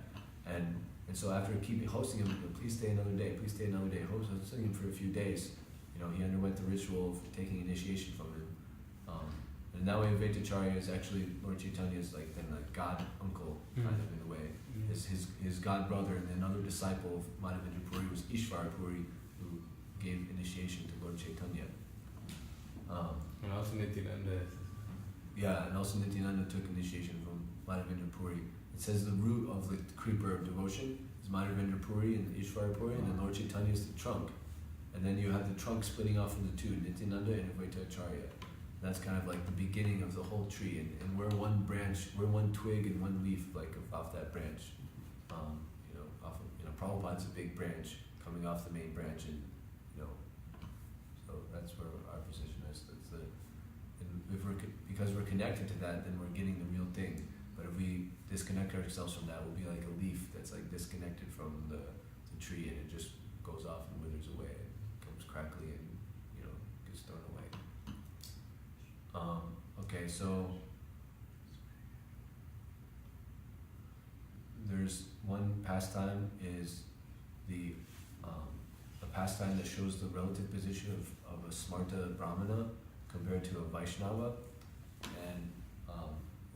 And so after hosting him, please stay another day, hosting him for a few days, he underwent the ritual of taking initiation from him. And that way Advaitacharya is actually Lord Chaitanya's like god uncle, kind of in a way. His god brother, and another disciple of Madhavendra Puri was Ishvara Puri, who gave initiation to Lord Chaitanya. And also Nityananda. Yeah, and also Nityananda took initiation from Madhavendra Puri. It says the root of the creeper of devotion is Madhavendra Puri and Ishvara Puri, and then Lord Chaitanya is the trunk. And then you have the trunk splitting off into two, Nityananda and Advaita Acharya. That's kind of like the beginning of the whole tree, and we're one branch, we're one twig and one leaf, like off that branch. Prabhupada's a big branch coming off the main branch, and so that's where our position is. Because we're connected to that, then we're getting the real thing. But if we disconnect ourselves from that, we'll be like a leaf that's like disconnected from the tree, and it just goes off and withers away, becomes crackly, and gets thrown away. Okay, so there's one pastime is the pastime that shows the relative position of a Smarta Brahmana compared to a Vaishnava. And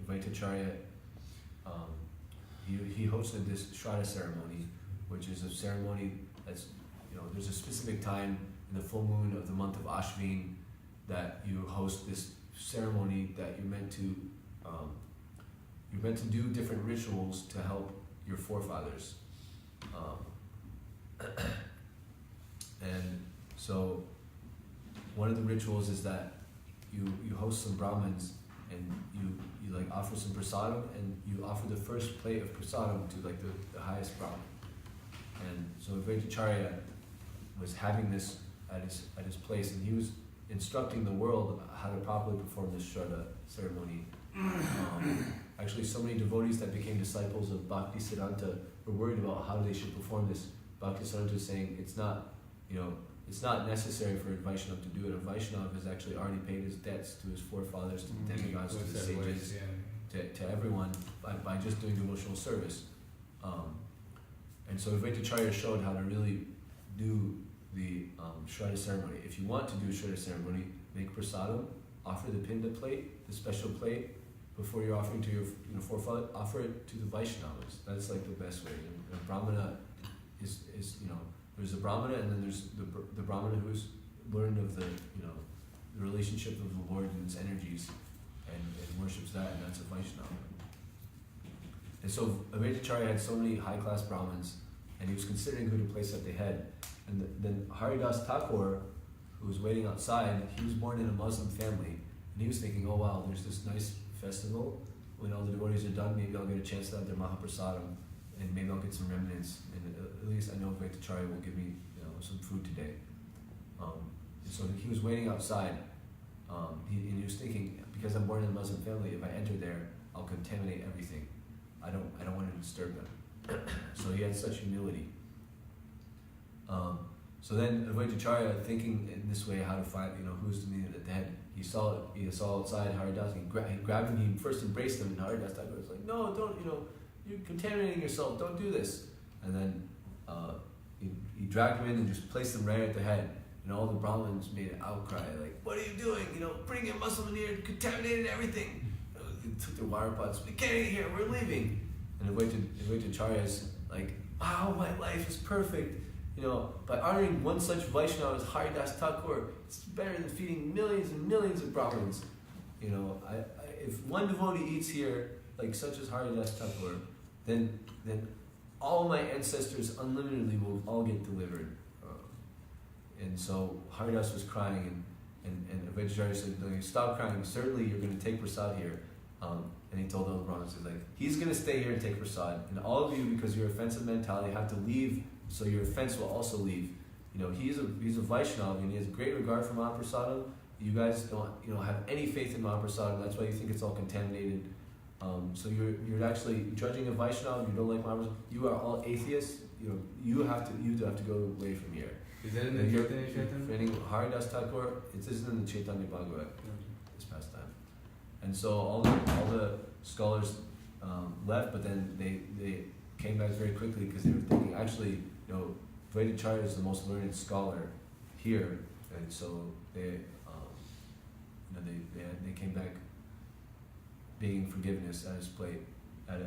Advaitacharya, he hosted this Shraddha ceremony, which is a ceremony that's, there's a specific time in the full moon of the month of Ashvin that you host this ceremony that you're meant to do different rituals to help your forefathers. And so one of the rituals is that you host some Brahmins, and you like offer some prasadam, and you offer the first plate of prasadam to like the highest Brahmin. And so Advaitacharya was having this at his place, and he was instructing the world how to properly perform this Shraddha ceremony. Actually, so many devotees that became disciples of Bhakti Siddhanta were worried about how they should perform this. Bhakti Siddhanta is saying it's not necessary for a Vaishnava to do it. A Vaishnava has actually already paid his debts to his forefathers, to the demigods, to the sages, to everyone by just doing devotional service. And so Advaitacharya showed how to really do the Shraddha ceremony. If you want to do a Shraddha ceremony, make prasadam, offer the pinda plate, the special plate, before you're offering to your forefather, offer it to the Vaishnavas. That's like the best way. And a Brahmana is there's a Brahmana, and then there's the Brahmana who's learned of the relationship of the Lord and its energies, and worships that, and that's a Vaishnava. And so Advaitacharya had so many high-class Brahmins, and he was considering who to place at the head. And then Haridas Thakur, who was waiting outside, he was born in a Muslim family, and he was thinking, oh wow, there's this nice festival. When all the devotees are done, maybe I'll get a chance to have their Mahaprasadam, and maybe I'll get some remnants, and at least I know Advaitacharya will give me some food today. And so he was waiting outside, and he was thinking, because I'm born in a Muslim family, if I enter there, I'll contaminate everything. I don't want to disturb them. So he had such humility. So then Advaitacharya, thinking in this way how to find who's to meet at the head, he saw outside Haridas, and he grabbed him, he first embraced him, and Haridas Thakur was like, no, don't, you're contaminating yourself, don't do this. And then he dragged him in and just placed him right at the head, and all the Brahmins made an outcry, like, what are you doing? Bring a Muslim in here, contaminated everything. They took their water pots, we can't eat here, we're leaving. And Advaitacharya is like, wow, my life is perfect. By honoring one such Vaishnava as Haridas Thakur, it's better than feeding millions and millions of Brahmins. If one devotee eats here, like such as Haridas Thakur, then all my ancestors unlimitedly will all get delivered. And so Haridas was crying, and Advaita Acharya said, "No, stop crying. Certainly, you're going to take prasad here." And he told all the Brahmins, he's like, "He's going to stay here and take prasad, and all of you, because your offensive mentality, have to leave, so your offense will also leave. You know, he's a Vaishnava, and he has great regard for Mahaprasadam. You guys don't, have any faith in Mahaprasadam. That's why you think it's all contaminated. So you're actually judging a Vaishnava. You don't like Mahaprasadam. You are all atheists. You have to go away from here." Is that in the Chaitanya Chaitanya? Haridas Thakur, it isn't in the Śrīmad-Bhāgavatam, this pastime. And so all the scholars left, but then they came back very quickly because they were thinking, actually, Advaita Acharya is the most learned scholar here, and so they came back begging forgiveness at his plate, at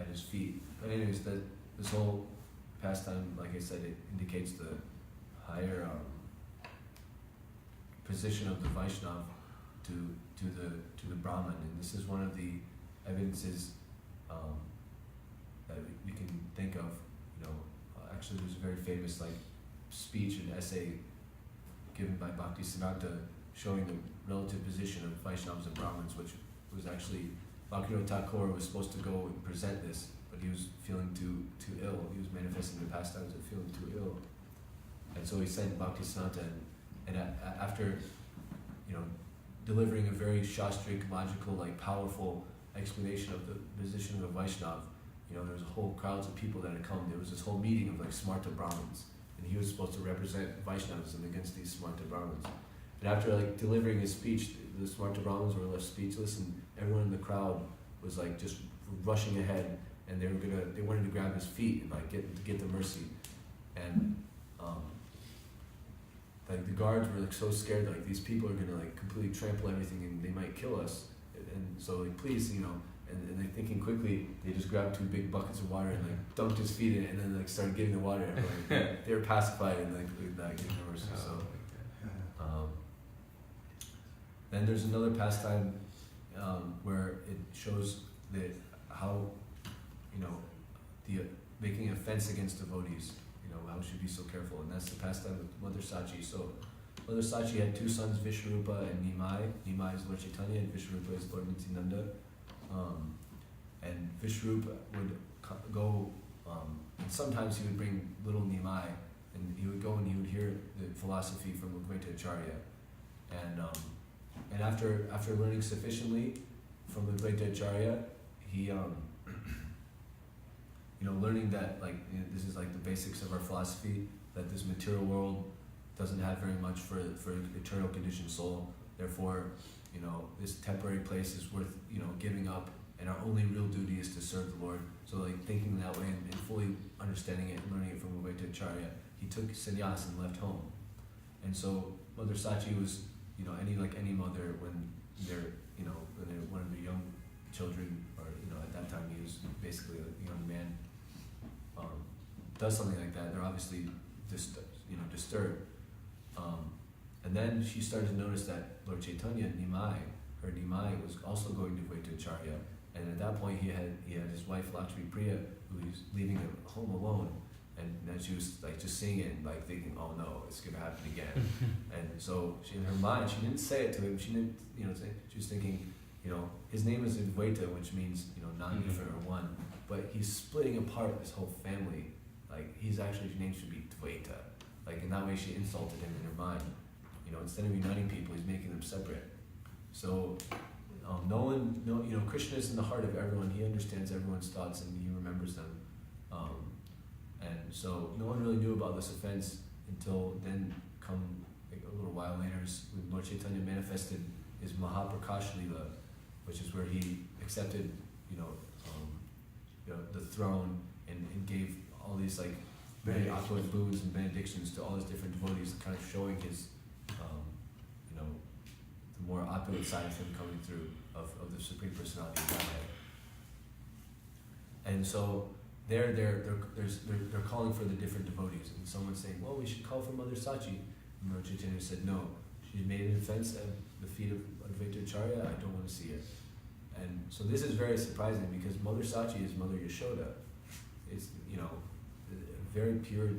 his feet. But anyways, this whole pastime, like I said, it indicates the higher position of the Vaishnava to the Brahman, and this is one of the evidences that we can think of. Actually, there's a very famous speech and essay given by Bhakti Siddhanta showing the relative position of Vaishnavas and Brahmins, which was actually Bhaktivinoda Thakur was supposed to go and present this, but he was feeling too ill. He was manifesting the pastimes of feeling too ill, and so he sent Bhakti Siddhanta, and after delivering a very shastric, logical, powerful explanation of the position of the Vaishnava, there was a whole crowds of people that had come. There was this whole meeting of Smarta Brahmins, and he was supposed to represent Vaishnavism against these Smarta Brahmins. And after delivering his speech, the Smarta Brahmins were left speechless, and everyone in the crowd was just rushing ahead, and they wanted to grab his feet and get the mercy. And the guards were so scared that these people are gonna completely trample everything and they might kill us. And so please, and they thinking quickly, they just grabbed 2 big buckets of water and dumped his feet in it, and then started giving the water. They were pacified and giving the mercy. So then there's another pastime where it shows that how the making offense against devotees. How we should be so careful, and that's the pastime with Mother Sachi. So Mother Sachi had 2 sons, Vishwarupa and Nimai. Nimai is Lord Chaitanya, and Vishwarupa is Lord Nityananda. And Vishwarupa would go, and sometimes he would bring little Nimai, and he would go and he would hear the philosophy from Advaita Acharya. And after learning sufficiently from Advaita Acharya, he learning that this is the basics of our philosophy, that this material world doesn't have very much for eternal conditioned soul. Therefore, this temporary place is worth giving up, and our only real duty is to serve the Lord. So thinking that way and fully understanding it and learning it from Advaita Acharya, he took sannyas and left home. And so Mother Sachi was any mother when they're one of their young children, or at that time he was basically a young man, does something like that, they're obviously disturbed. And then she started to notice that Lord Chaitanya, her Nimai was also going to Advaita Acharya, and at that point he had his wife Lakshmi Priya, who was leaving him home alone, and then she was just seeing it and thinking, oh no, it's gonna happen again. And so she, in her mind, she didn't say it to him. She didn't say, she was thinking, his name is Advaita, which means non different or one, but he's splitting apart this whole family. His name should be Dvaita. In that way she insulted him in her mind. Instead of uniting people, he's making them separate. So Krishna is in the heart of everyone. He understands everyone's thoughts and he remembers them. And so no one really knew about this offense until then a little while later, when Lord Chaitanya manifested his Mahaprakash Leela, which is where he accepted the throne and gave all these very opulent boons and benedictions to all his different devotees, kind of showing his the more opulent side of him coming through of the Supreme Personality of Godhead. And so they're calling for the different devotees, and someone's saying, well, we should call for Mother Sachi. And Lord Chaitanya said, no, she made an offense at the feet of Advaita Acharya, I don't want to see it. And so this is very surprising, because Mother Sachi is Mother Yashoda. It's a very pure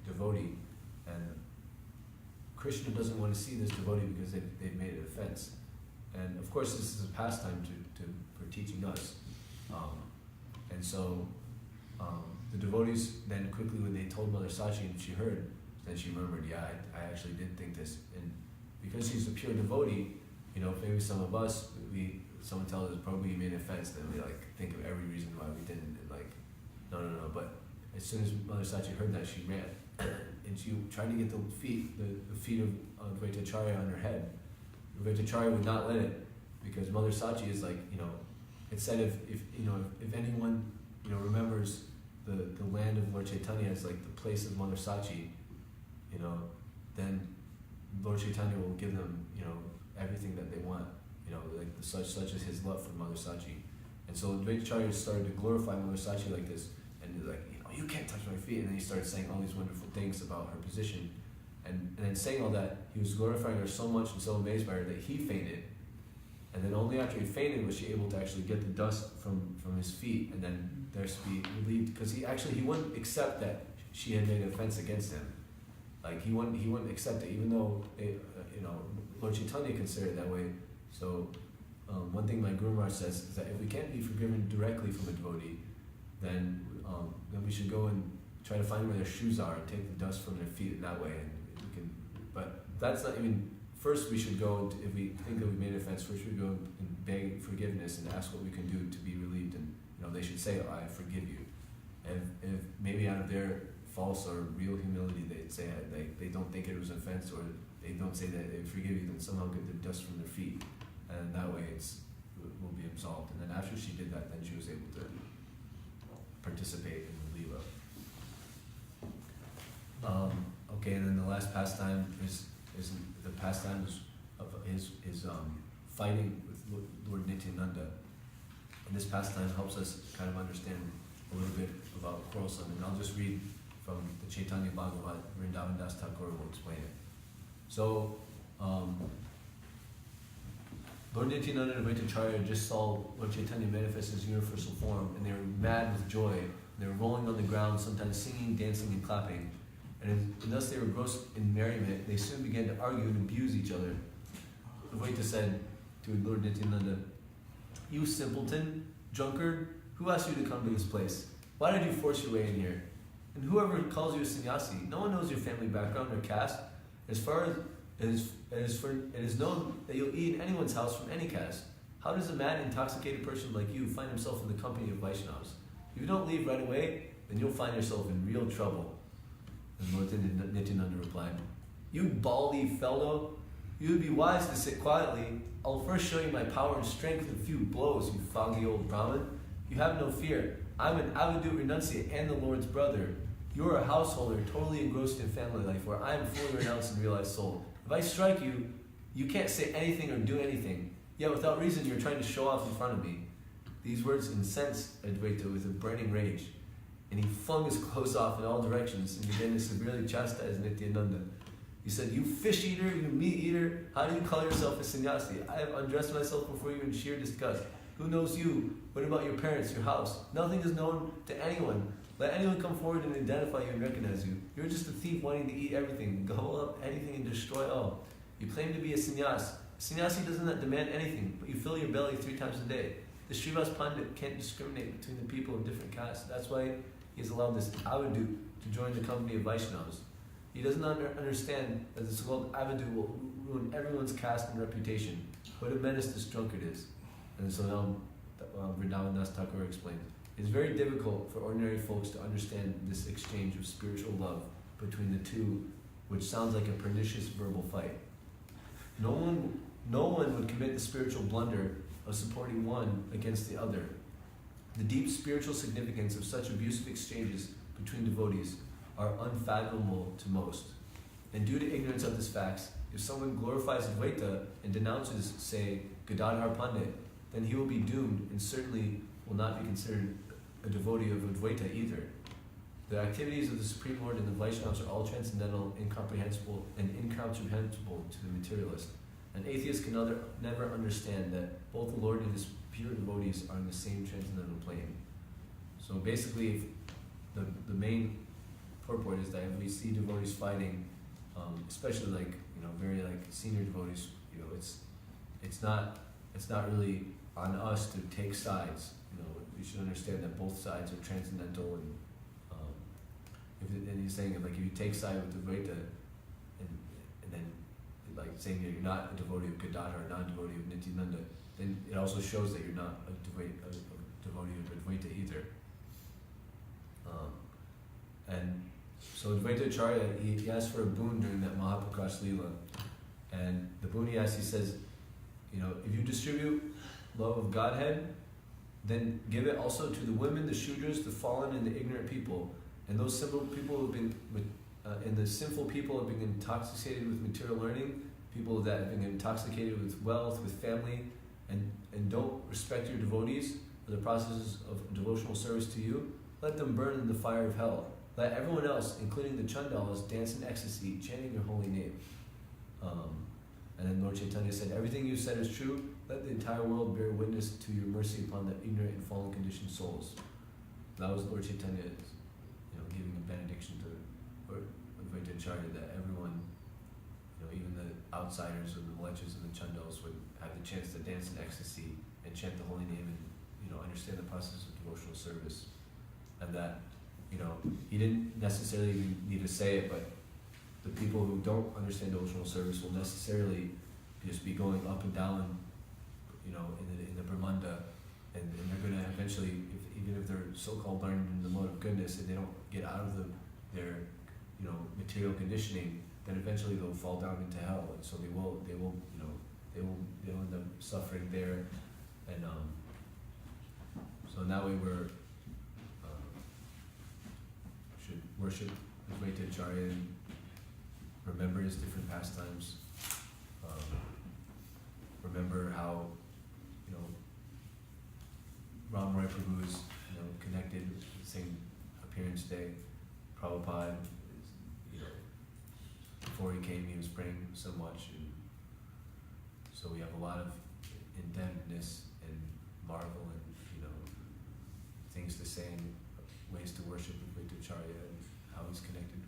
devotee, and Krishna doesn't want to see this devotee because they've made an offense. And of course this is a pastime for teaching us. And so the devotees then quickly, when they told Mother Sachi and she heard, then she murmured, yeah, I actually did think this. And because she's a pure devotee, you know, if maybe some of us, someone tells us probably you made an offense, then we like think of every reason why we didn't, and like, no. But as soon as Mother Sachi heard that, she ran. And she tried to get the feet of Advaita Acharya on her head. Advaita Acharya would not let it, because Mother Sachi is like, you know, it said if anyone, you know, remembers the land of Lord Chaitanya as like the place of Mother Sachi, you know, then Lord Chaitanya will give them, you know, everything that they want, you know, like such as his love for Mother Sachi. And so Advaita Acharya started to glorify Mother Sachi like this, and he's like, you know, you can't touch my feet. And then he started saying all these wonderful things about her position. And then saying all that, he was glorifying her so much and so amazed by her that he fainted. And then only after he fainted was she able to actually get the dust from his feet, and then there to be relieved, because he wouldn't accept that she had made an offense against him. Like he wouldn't accept it, even though you know, Lord Chaitanya considered it that way. So one thing my Guru Maharaj says is that if we can't be forgiven directly from a devotee, then we should go and try to find where their shoes are and take the dust from their feet that way, and we can. But that's not even. First, we should go, if we think that we made an offense, first we should go and beg forgiveness and ask what we can do to be relieved. And, you know, they should say, oh, I forgive you. And if maybe out of their false or real humility, they'd say they don't think it was an offense, or they don't say that they forgive you, then somehow get the dust from their feet. And that way it will be absolved. And then after she did that, then she was able to participate in the Leela. Okay, and then the last pastime is the pastimes of his fighting with Lord Nityananda. And this pastime helps us kind of understand a little bit about quarrelsome. And I'll just read from the Śrīmad-Bhāgavatam. Vrindavan Das Thakur will explain it. So, Lord Nityananda and Advaita Acharya just saw Lord Chaitanya manifest his universal form, and they were mad with joy. They were rolling on the ground, sometimes singing, dancing, and clapping. And thus they were engrossed in merriment. They soon began to argue and abuse each other. Advaita said to Lord Nityananda, "You simpleton, drunkard, who asked you to come to this place? Why did you force your way in here? And whoever calls you a sannyasi, no one knows your family background or caste. As far as it is known that you'll eat in anyone's house from any caste. How does a mad, intoxicated person like you find himself in the company of Vaishnavas? If you don't leave right away, then you'll find yourself in real trouble." And Lord Nityananda replied, "You baldy fellow, you would be wise to sit quietly. I'll first show you my power and strength with a few blows, you foggy old Brahmin. You have no fear. I'm an avadut renunciate and the Lord's brother. You are a householder totally engrossed in family life, where I am fully renounced and realized soul. If I strike you, you can't say anything or do anything. Yet without reason you're trying to show off in front of me." These words incensed Advaita with a burning rage, and he flung his clothes off in all directions and began to severely chastise Nityananda. He said, "You fish eater, you meat eater, how do you call yourself a sannyasi? I have undressed myself before you in sheer disgust. Who knows you? What about your parents, your house? Nothing is known to anyone. Let anyone come forward and identify you and recognize you. You're just a thief wanting to eat everything, gobble up anything and destroy all. You claim to be a sannyas. A sannyasi does not demand anything, but you fill your belly 3 times a day. The Srivas Pandit can't discriminate between the people of different castes. That's why he has allowed this avadut to join the company of Vaishnavas. He doesn't understand that this so-called avadut will ruin everyone's caste and reputation. What a menace this drunkard is." And so now Vrindavan Das Thakur explains, "It is very difficult for ordinary folks to understand this exchange of spiritual love between the two, which sounds like a pernicious verbal fight. No one would commit the spiritual blunder of supporting one against the other. The deep spiritual significance of such abusive exchanges between devotees are unfathomable to most. And due to ignorance of this fact, if someone glorifies Advaita and denounces, say, Gadadhar Pandit, then he will be doomed and certainly will not be considered a devotee of Advaita either. The activities of the Supreme Lord and the Vaishnavas are all transcendental, incomprehensible to the materialist. An atheist can never understand that both the Lord and his pure devotees are in the same transcendental plane." So basically, the main purport is that if we see devotees fighting, especially like very like senior devotees, it's not really on us to take sides. We should understand that both sides are transcendental, and and he's saying like if you take side with Advaita, and then like saying that you're not a devotee of Gadadhar or not a devotee of Nityananda, then it also shows that you're not a devotee of Advaita either. And so Advaita Acharya, he asked for a boon during that Mahaprakash Leela, and the boon he asked, he says, if you distribute love of Godhead, then give it also to the women, the Shudras, the fallen, and the ignorant people. And those simple people who've been, and the sinful people have been intoxicated with material learning, people that have been intoxicated with wealth, with family, and don't respect your devotees or the processes of devotional service to you, let them burn in the fire of hell. Let everyone else, including the Chandalas, dance in ecstasy, chanting your holy name. And then Lord Chaitanya said, everything you said is true. Let the entire world bear witness to your mercy upon the ignorant and fallen conditioned souls. That was Lord Chaitanya, giving a benediction to Advaita Acharya, that everyone, even the outsiders and the malechas and the Chandalas would have the chance to dance in ecstasy and chant the holy name and, understand the process of devotional service. And that, he didn't necessarily even need to say it, but the people who don't understand devotional service will necessarily just be going up and down, in the Brahmanda, and they're going to eventually, even if they're so-called learned in the mode of goodness, and they don't get out of their material conditioning, then eventually they'll fall down into hell, and so they will end up suffering there, and so in that way we're should worship Advaita Acharya and remember his different pastimes. Remember how Ram Rai Prabhu is connected with the same appearance day. Prabhupada is, before he came, he was praying so much, and so we have a lot of indebtedness and marvel and things to say and ways to worship Advaita Acharya and how he's connected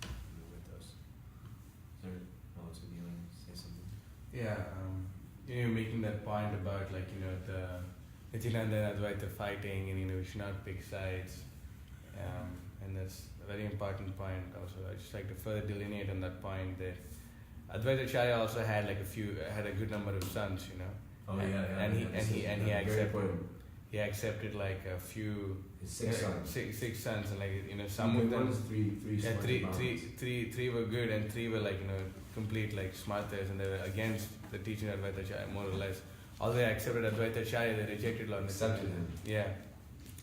with us. Is there, so do you want to say something? Yeah, you're making that point about the Nityananda and Advaita fighting, and we should not pick sides, and that's a very important point. Also, I just like to further delineate on that point that Advaita Acharya also had a good number of sons, Oh and, yeah. He accepted like a few. Six sons. Six sons, and some of them. Three were good, and three were complete smarters, and they were against the teaching of Advaita Acharya more or less. Although they accepted Advaita Acharya, they rejected Lord Nityananda. Accepted him. Yeah,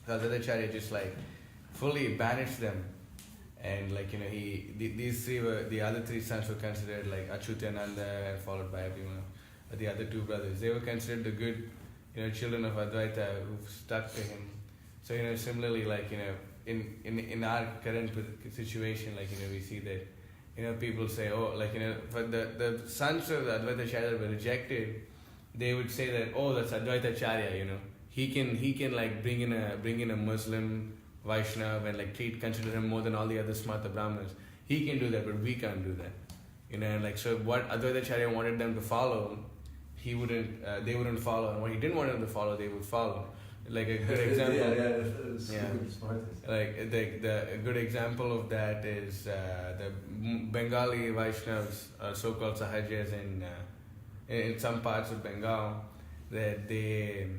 so Advaita Acharya just fully banished them, and these three were, the other three sons were considered Achyutananda, and followed by the other two brothers. They were considered the good children of Advaita who stuck to him. So similarly, in our current situation, we see that people say, for the sons of Advaita Acharya were rejected, they would say that, oh, that's Advaita Acharya, he can bring in a Muslim Vaishnava and consider him more than all the other Smarta Brahmanas. He can do that, but we can't do that. So what Advaita Acharya wanted them to follow, they wouldn't follow, and what he didn't want them to follow, they would follow. Like a good example. A good example of that is the Bengali Vaishnavas, so-called Sahajas in some parts of Bengal, that they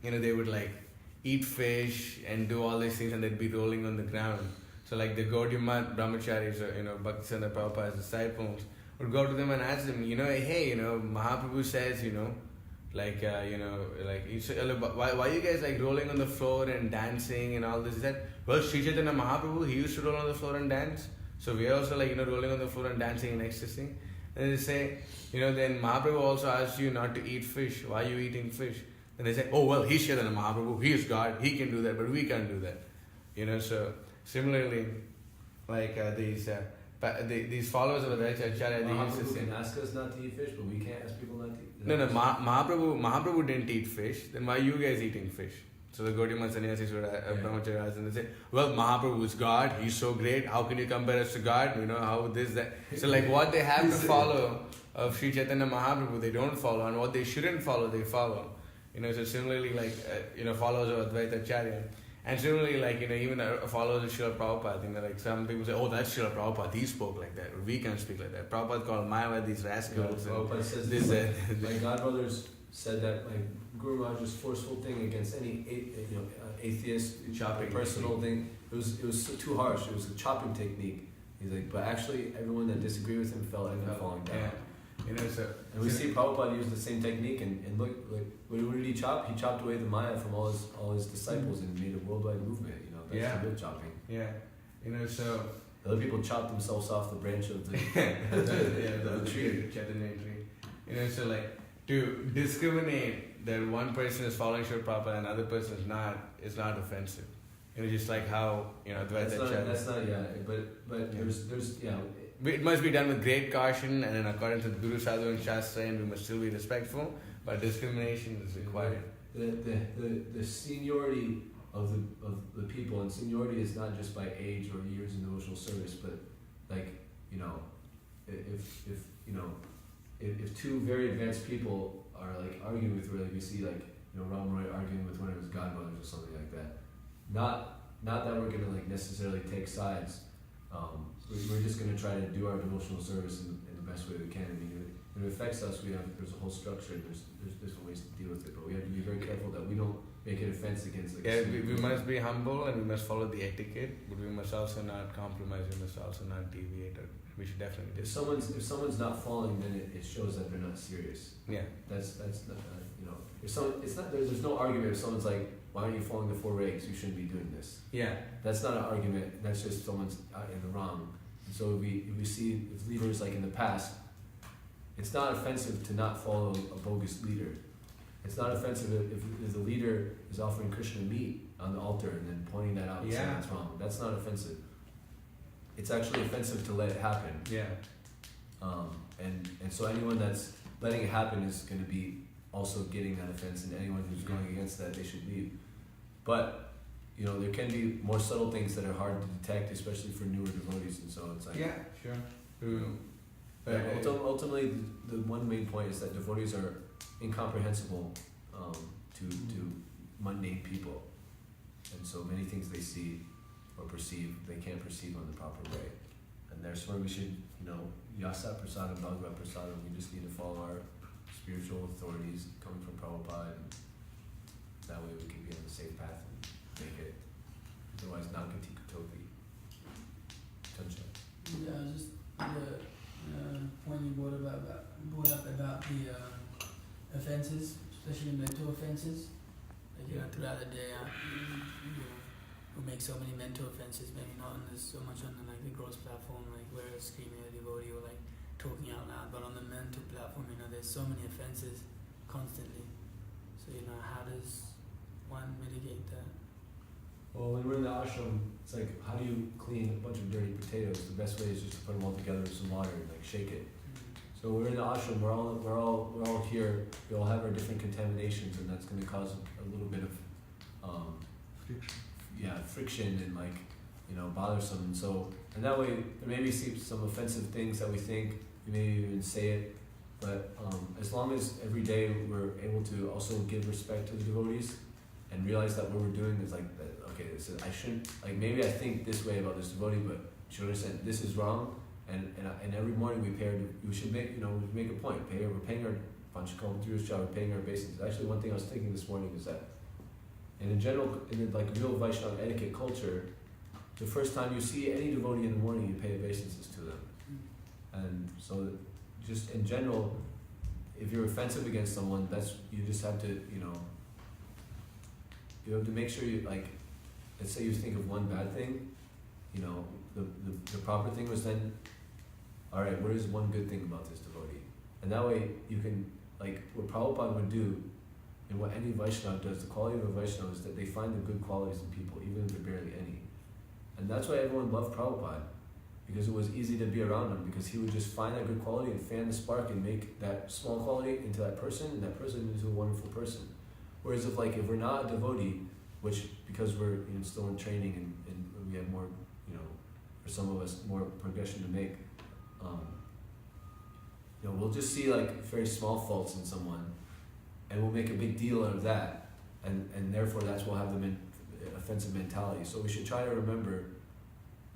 would eat fish and do all these things, and they'd be rolling on the ground. So the Gaudiya Brahmacharis, Bhaktisana Prabhupada's disciples, would go to them and ask them, hey, Mahaprabhu says, why are you guys rolling on the floor and dancing and all this? He said, well, Sri Chaitanya Mahaprabhu, he used to roll on the floor and dance. So we are also rolling on the floor and dancing and ecstasy. And they say, then Mahaprabhu also asked you not to eat fish. Why are you eating fish? And they say, oh, well, he's Chaitanya Mahaprabhu, he is God, he can do that, but we can't do that. So similarly, these followers of Advaita Acharya, they used to say, can ask us not to eat fish, but we can't ask people not to eat. No, Mahaprabhu didn't eat fish. Then why are you guys eating fish? So the Gaudiya sannyasis would brahmacharyas, and they say, well, Mahaprabhu is God, he's so great, how can you compare us to God? You know, how this, that. So like what they have to follow of Sri Chaitanya Mahaprabhu, they don't follow, and what they shouldn't follow, they follow. You know, so similarly like, followers of Advaita Acharya. And similarly, like, even followers of Srila Prabhupada, like some people say, oh, that's Srila Prabhupada, he spoke like that, or we can speak like that. Prabhupada called Mayavad these rascals. Prabhupada says this, my godbrothers said that Guru Maharaj's forceful thing against any atheist chopping personal thing, it was too harsh. It was a chopping technique. He's like, but actually everyone that disagreed with him fell and falling down. Yeah. And we see Prabhupada use the same technique, and look, like, what did he chop? He chopped away the Maya from all his disciples and made a worldwide movement. That's the real chopping. Yeah. So other people chopped themselves off the branch of the the tree, Chaitanya tree. So like to discriminate that one person is following Srila Prabhupada and another person is not offensive. Just like how Advaita Acharya. That's not but there's It must be done with great caution and in accordance with Guru Sadhu and Shastra, and we must still be respectful, but discrimination is required. The seniority of the people, and seniority is not just by age or years in devotional service, but if two very advanced people are like arguing with, like we see Ram Roy arguing with one of his godbrothers or something like that, not that we're gonna necessarily take sides. We're just going to try to do our devotional service in the best way we can. I mean, if it affects us, there's a whole structure, and there's different ways to deal with it, but we have to be very careful that we don't make an offense against we must be humble and we must follow the etiquette, but we must also not compromise, we must also not deviate. We should definitely if someone's not following, then it shows that they're not serious. Yeah. That's not, there's no argument if someone's like, why aren't you following the 4 regs? You shouldn't be doing this. Yeah. That's not an argument. That's just someone's in the wrong. And so if we see with leaders like in the past, it's not offensive to not follow a bogus leader. It's not offensive if the leader is offering Krishna meat on the altar and then pointing that out and saying it's wrong. That's not offensive. It's actually offensive to let it happen. Yeah. And so anyone that's letting it happen is going to be also getting that offense, and anyone who's going against that, they should leave. But there can be more subtle things that are hard to detect, especially for newer devotees, and so it's like But ultimately, the one main point is that devotees are incomprehensible to mundane people, and so many things they see or perceive, they can't perceive on the proper way, and that's where we should, yasa prasadam bhagavad prasadam. We just need to follow our spiritual authorities coming from Prabhupada, and that way we can be on the safe path and make it. Otherwise, nagati kutopi. Yeah, just the point you brought up about the offenses, especially mental offenses. Throughout the day, we make so many mental offenses. Maybe not so much on the gross platform, where it's screaming at a devotee or talking out loud, but on the mental platform, there's so many offenses constantly. So how does one mitigate that? Well, when we're in the ashram, it's like, how do you clean a bunch of dirty potatoes? The best way is just to put them all together with some water and shake it. So we're in the ashram. We're all here. We all have our different contaminations, and that's going to cause a little bit of friction and bothersome. And that way there may be some offensive things that we think. We may even say it, but as long as every day we're able to also give respect to the devotees and realize that what we're doing is I shouldn't, maybe I think this way about this devotee, but you should understand this is wrong. And every morning we should make a point. We're paying our Panchakal Dhruva, we're paying our obeisances. Actually, one thing I was thinking this morning is that in real Vaishnava etiquette culture, the first time you see any devotee in the morning, you pay obeisances to them. And so, just in general, if you're offensive against someone, you just have to, you have to make sure you let's say you think of one bad thing, the proper thing was then, all right, what is one good thing about this devotee? And that way you can, what Prabhupada would do, and what any Vaishnava does, the quality of a Vaishnava is that they find the good qualities in people, even if they're barely any. And that's why everyone loved Prabhupada, because it was easy to be around him, because he would just find that good quality and fan the spark and make that small quality into that person, and that person into a wonderful person. Whereas if we're not a devotee, which because we're still in training and we have more, for some of us, more progression to make, we'll just see like very small faults in someone, and we'll make a big deal out of that, and therefore that's we'll have the offensive mentality. So we should try to remember,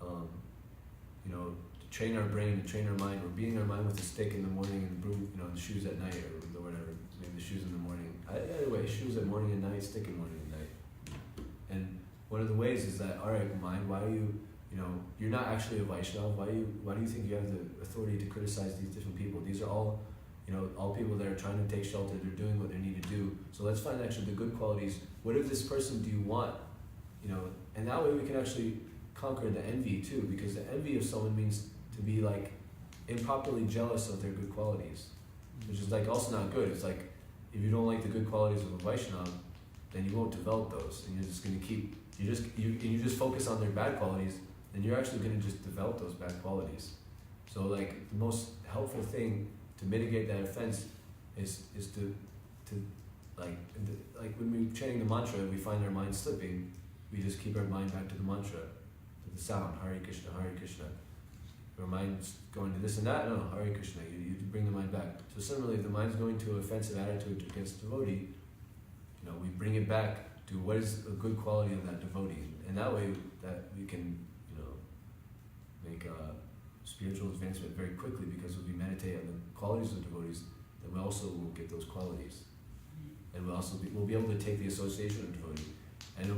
to train our brain, to train our mind. We're beating our mind with a stick in the morning and broom, the shoes at night or whatever. Maybe the shoes in the morning. Either way, shoes at morning and night, stick in morning and night. And one of the ways is that, all right, mind, why do you, you're not actually a Vaishnava. Why do you think you have the authority to criticize these different people? These are all, all people that are trying to take shelter. They're doing what they need to do. So let's find actually the good qualities. What of this person do you want? And that way we can actually conquer the envy too, because the envy of someone means to be like improperly jealous of their good qualities, which is like also not good. It's like if you don't like the good qualities of a Vaishnava, then you won't develop those, and you're just going to keep you just focus on their bad qualities, then you're actually going to just develop those bad qualities. So like the most helpful thing to mitigate that offense is to like when we're chanting the mantra, we find our mind slipping, we just keep our mind back to the mantra, to the sound, Hare Krishna, Hare Krishna. Our mind's going to this and that, no, Hare Krishna, you bring the mind back. So similarly, if the mind's going to an offensive attitude against devotee, we bring it back to what is a good quality of that devotee. And that way that we can, make spiritual advancement very quickly, because when we meditate on the qualities of devotees, then we also will get those qualities. And we'll be able to take the association of devotee. And then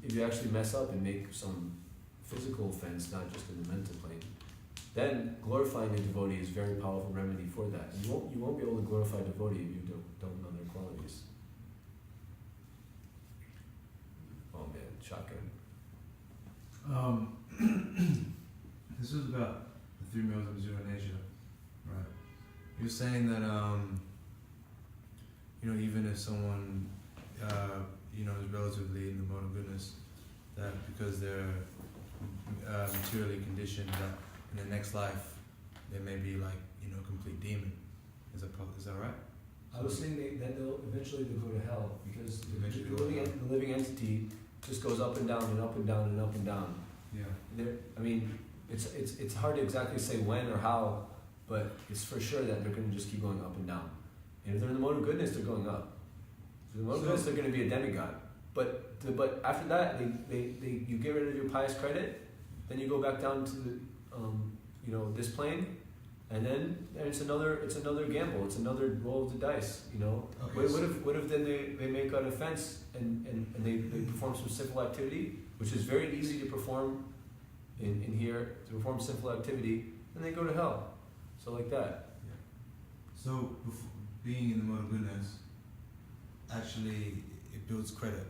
if you actually mess up and make some physical offense, not just in the mental plane, then glorifying a devotee is a very powerful remedy for that. And you won't be able to glorify a devotee if you don't know their qualities. Oh man, shotgun. This is about the 3 meals of Zero in Asia, right? You're saying that even if someone is relatively in the mode of goodness, that because they're materially conditioned, that in the next life they may be like a complete demon. Is that right? I was saying that they'll eventually go to hell, because Eventually the go to hell. living entity just goes up and down and up and down and up and down. Yeah. It's hard to exactly say when or how, but it's for sure that they're going to just keep going up and down. And if they're in the mode of goodness, they're going up. So in the mode of goodness, they're going to be a demigod. But after that, you get rid of your pious credit, then you go back down to the this plane, and then it's another gamble. It's another roll of the dice. Okay, What if then they make an offense and they perform some sinful activity, which is very easy to perform in here, to perform sinful activity, and they go to hell. So like that. So being in the mode of goodness, actually, it builds credit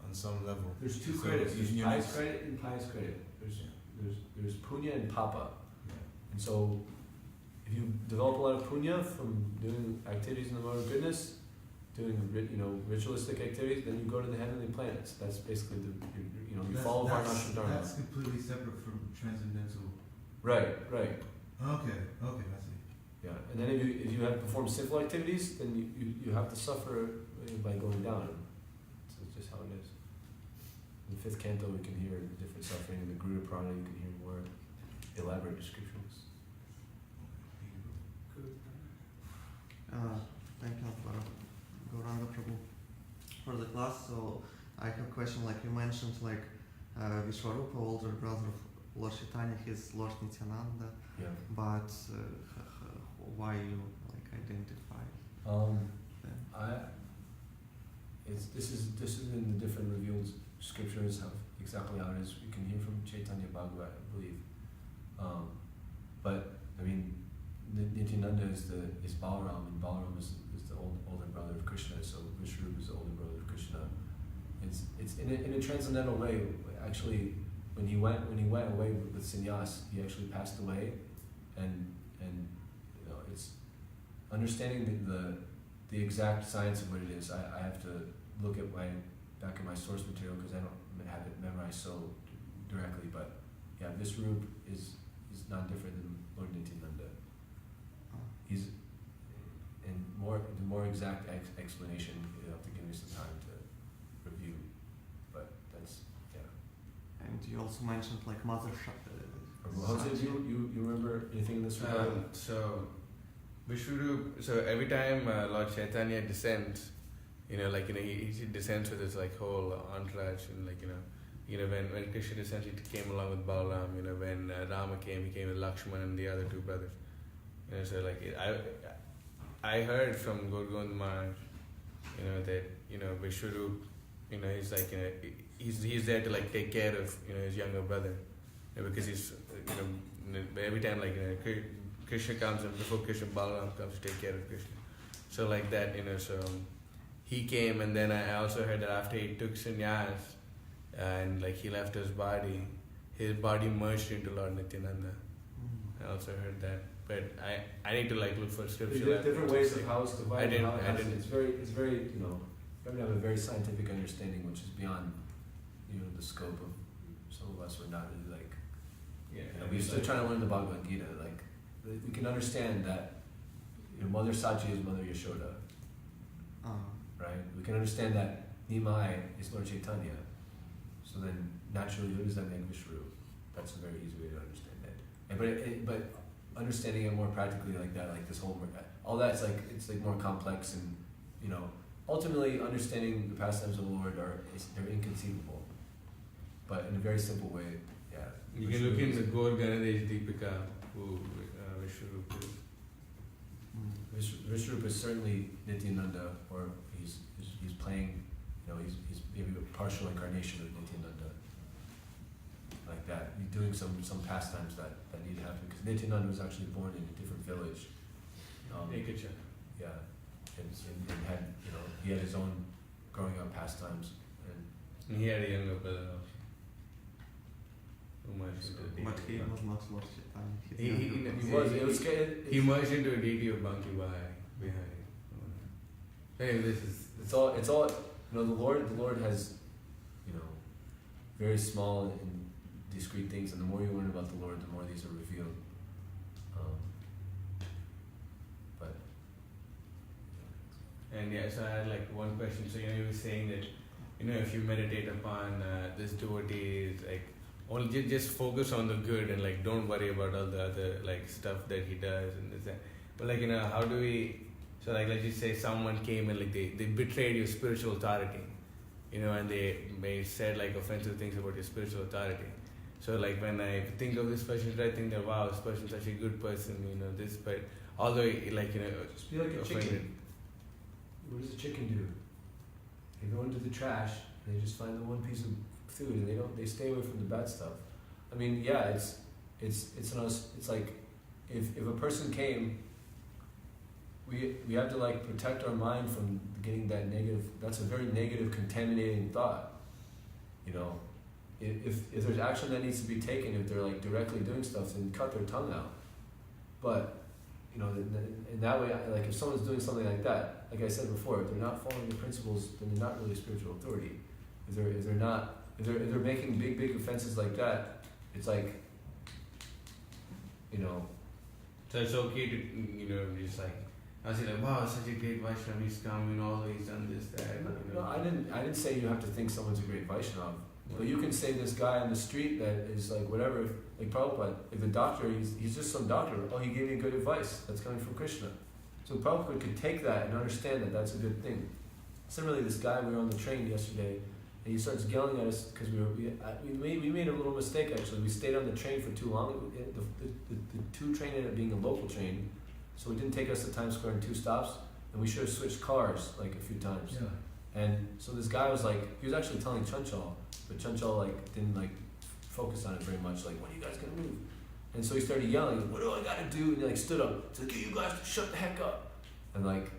on some level. There's two So credits. There's you pious need- credit and pious credit. There's punya and papa. Yeah. And so, if you develop a lot of punya from doing activities in the mode of goodness, doing ritualistic activities, then you go to the heavenly planets. That's basically you follow Varnashram Dharma. That's completely separate from transcendental. Right. Okay, I see. Yeah. And then if you have performed sinful activities, then you have to suffer by going down. So it's just how it is. In the 5th canto, we can hear the different suffering. In the Garuda Purana, you can hear more elaborate descriptions. Thank you, Natabara Gauranga Prabhu, for the class. So I have a question. Like you mentioned, Vishwarupa, older brother of Lord Chaitanya, he's Lord Nityananda. Yeah. But why you identify them? This is in the different revealed scriptures exactly how it is. You can hear from Śrīmad-Bhāgavatam, I believe. But Nityananda is Balaram, and Balaram is the older brother of Krishna. So Vishwarupa is the older brother of Krishna. It's in a transcendental way. Actually, when he went away with sannyas, he actually passed away, and it's understanding the exact science of what it is. I have to look at back at my source material, because I don't have it memorized so directly. But yeah, Vishwarupa is not different than Lord Nityananda. The more exact explanation, you have to give me some time to also mentioned like mother Jose, do you remember anything in this regard? So Vishwarup, so every time Lord Chaitanya descends, he descends with his like whole entourage, and when Krishna descends, he came along with Balaram. When Rama came, he came with Lakshman and the other two brothers. I heard from Gaur Govind Maharaj, that Vishwarup, he's like he's there to like take care of his younger brother, because he's every time Krishna comes, and before Krishna, Balaram comes to take care of Krishna. So like that, so he came, and then I also heard that after he took sannyas and like he left his body merged into Lord Nityananda. I also heard that, but I need to like look for scripture. There's different ways of how it's divided. I didn't. It's very you have to have a very scientific understanding, which is beyond the scope of some of us. We're not really like we're still trying to learn the Bhagavad Gita. Like we can understand that Mother Sachi is Mother Yashoda, right? We can understand that Nimai is Lord Chaitanya. So then naturally, who does that make Vishwarup? That's a very easy way to understand that. But understanding it more practically like that, like this whole all that's like it's like more complex, and ultimately understanding the pastimes of the Lord they're inconceivable. But in a very simple way, yeah. You can look into Gaur Ganadesh Deepika, who Vishwarup is. Vishwarup is certainly Nityananda, or he's playing, he's maybe a partial incarnation of Nityananda. Like that, he's doing some pastimes that need to happen, because Nityananda was actually born in a different village. Ekacha. Yeah, and had he had his own growing up pastimes, and he had a younger brother also. Who merged into a deity. But he was not Lord Chaitanya. He merged into a deity of Banki behind. Anyway, this is it's all the Lord has very small and discrete things, and the more you learn about the Lord, the more these are revealed. So I had like one question. So you were saying that if you meditate upon this devotee, like only just focus on the good and like don't worry about all the other like stuff that he does and this and. But like how do we? So like let's just say someone came and like they betrayed your spiritual authority, and they said like offensive things about your spiritual authority. So like when I think of this person, I think that wow, this person's such a good person, this, but although like just be like a chicken. What does a chicken do? They go into the trash and they just find the one piece of food, and they stay away from the bad stuff. I mean, yeah, it's like if a person came, we have to like protect our mind from getting that negative. That's a very negative, contaminating thought. If there's action that needs to be taken, if they're like directly doing stuff, then cut their tongue out. But in that way, like if someone's doing something like that, like I said before, if they're not following the principles, then they're not really a spiritual authority. If they're making big offenses like that, it's like, So it's okay to just like I was like, wow, such a great Vaishnava, he's come, although he's done this, that. No, I didn't say you have to think someone's a great Vaishnava. But you can say this guy on the street that is like whatever, like Prabhupada, if a doctor, he's just some doctor, he gave me good advice, that's coming from Krishna. So Prabhupada could take that and understand that that's a good thing. Similarly, this guy, we were on the train yesterday, and he starts yelling at us because we made a little mistake actually. We stayed on the train for too long. The 2 train ended up being a local train, so it didn't take us to Times Square in 2 stops, and we should have switched cars like a few times. Yeah. And so this guy was like, he was actually telling Chanchal, but Chanchal like didn't like focus on it very much. Like, when are you guys gonna move? And so he started yelling, what do I gotta do? And he like stood up. He's like, you guys shut the heck up. And like,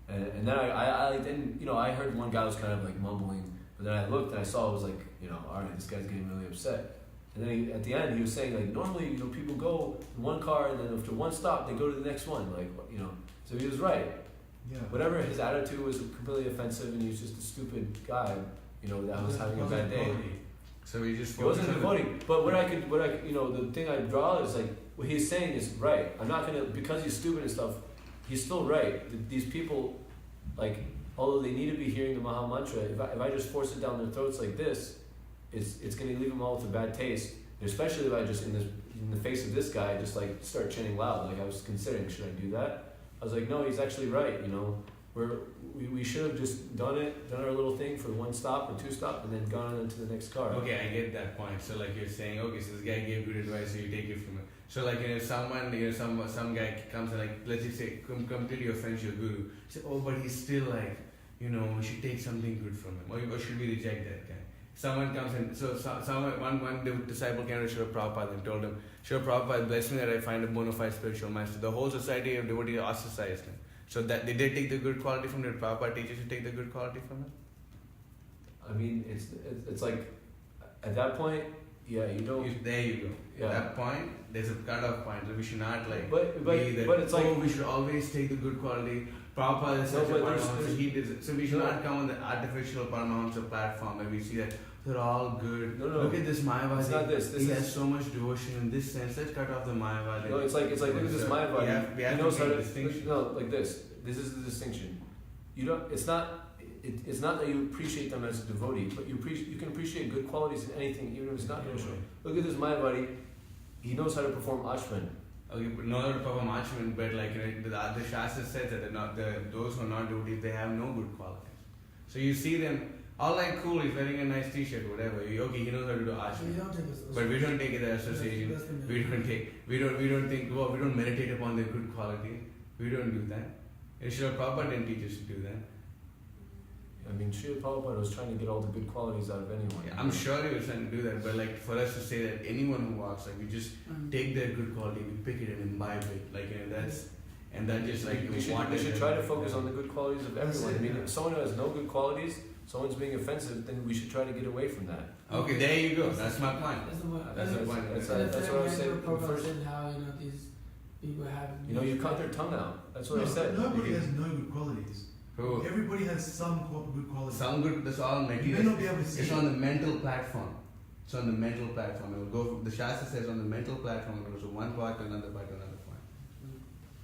and then I didn't, I heard one guy was kind of like mumbling, but then I looked and I saw it was like, all right, this guy's getting really upset. And then at the end he was saying like, normally, people go in one car and then after one stop they go to the next one, like, so he was right. Yeah. Whatever his attitude was completely offensive, and he was just a stupid guy, that was having a bad day. So he just. He wasn't devotee. But the thing I draw is like what he's saying is right. I'm not gonna, because he's stupid and stuff. He's still right. These people, like, although they need to be hearing the Maha Mantra, if I just force it down their throats like this, it's going to leave them all with a bad taste. And especially if I just in the face of this guy just like start chanting loud. Like I was considering, should I do that? I was like, no, he's actually right. You know, we should have just done our little thing for one stop or two stop, and then gone on to the next car. Okay, I get that point. So like you're saying, okay, so this guy gave good advice, so you take it from him. So like someone, some guy comes and like, let's just say, completely offends your guru. Say, oh, but he's still like, we should take something good from him, or should we reject that guy? Someone comes and one disciple came to Srila Prabhupada and told him, Srila Prabhupada, bless me that I find a bona fide spiritual master. The whole society of devotees ostracized him. So that they did take the good quality from the Prabhupada teachers to take the good quality from him? I mean, it's like, at that point, yeah, you don't... There you go. Yeah. At that point, there's a cut-off point. So we should not like but be that, it's like... we should always take the good quality. Prabhupada is such a Paramahamsa, he did it. So we should not come on the artificial Paramahamsa platform where we see that they're all good. No. Look at this Mayavadi. It's not this. He has so much devotion in this sense. Let's cut off the Mayavadi. No, it's like look at this Mayavadi. We have he knows to how make to distinction. No, like this. This is the distinction. You don't. It's not that you appreciate them as a devotee, but you can appreciate good qualities in anything, even if it's not devotional. Look at this Mayavadi. He knows how to perform Ashram. Okay, but not to perform Ashram, but like the Shastra says that those who are not devotees, they have no good qualities. So you see them. All like cool, he's wearing a nice t-shirt, whatever. Okay, he knows how to do Ashram. But we don't take it as association. We don't think, well, we don't meditate upon their good quality. We don't do that. And Srila Prabhupada didn't teach us to do that. I mean, Srila Prabhupada was trying to get all the good qualities out of anyone. Yeah, I'm sure he was trying to do that, but like for us to say that anyone who walks, like we just take their good quality, we pick it and imbibe it. Like that just like we should try to focus on the good qualities of everyone. I mean, if someone who has no good qualities, someone's being offensive, then we should try to get away from that. Okay, there you go. That's my point. That's the point. That's what I was saying. Prabhupada said how these people have. You cut their tongue out. That's what I said. Nobody has no good qualities. Who? Everybody has some good qualities. Some good. That's all You may material. not be able to see It's it. on the mental platform. It's on the mental platform. It will go. The Shastra says on the mental platform it goes from one part to another part to another point.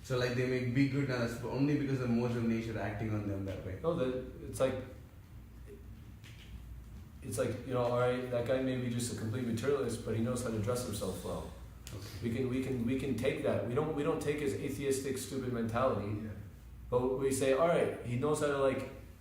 So like they may be good now, but only because the modes of nature are acting on them that way. No, it's like all right, that guy may be just a complete materialist, but he knows how to dress himself well. Okay. We can take that. We don't take his atheistic, stupid mentality, Yeah. but we say, all right, he knows how to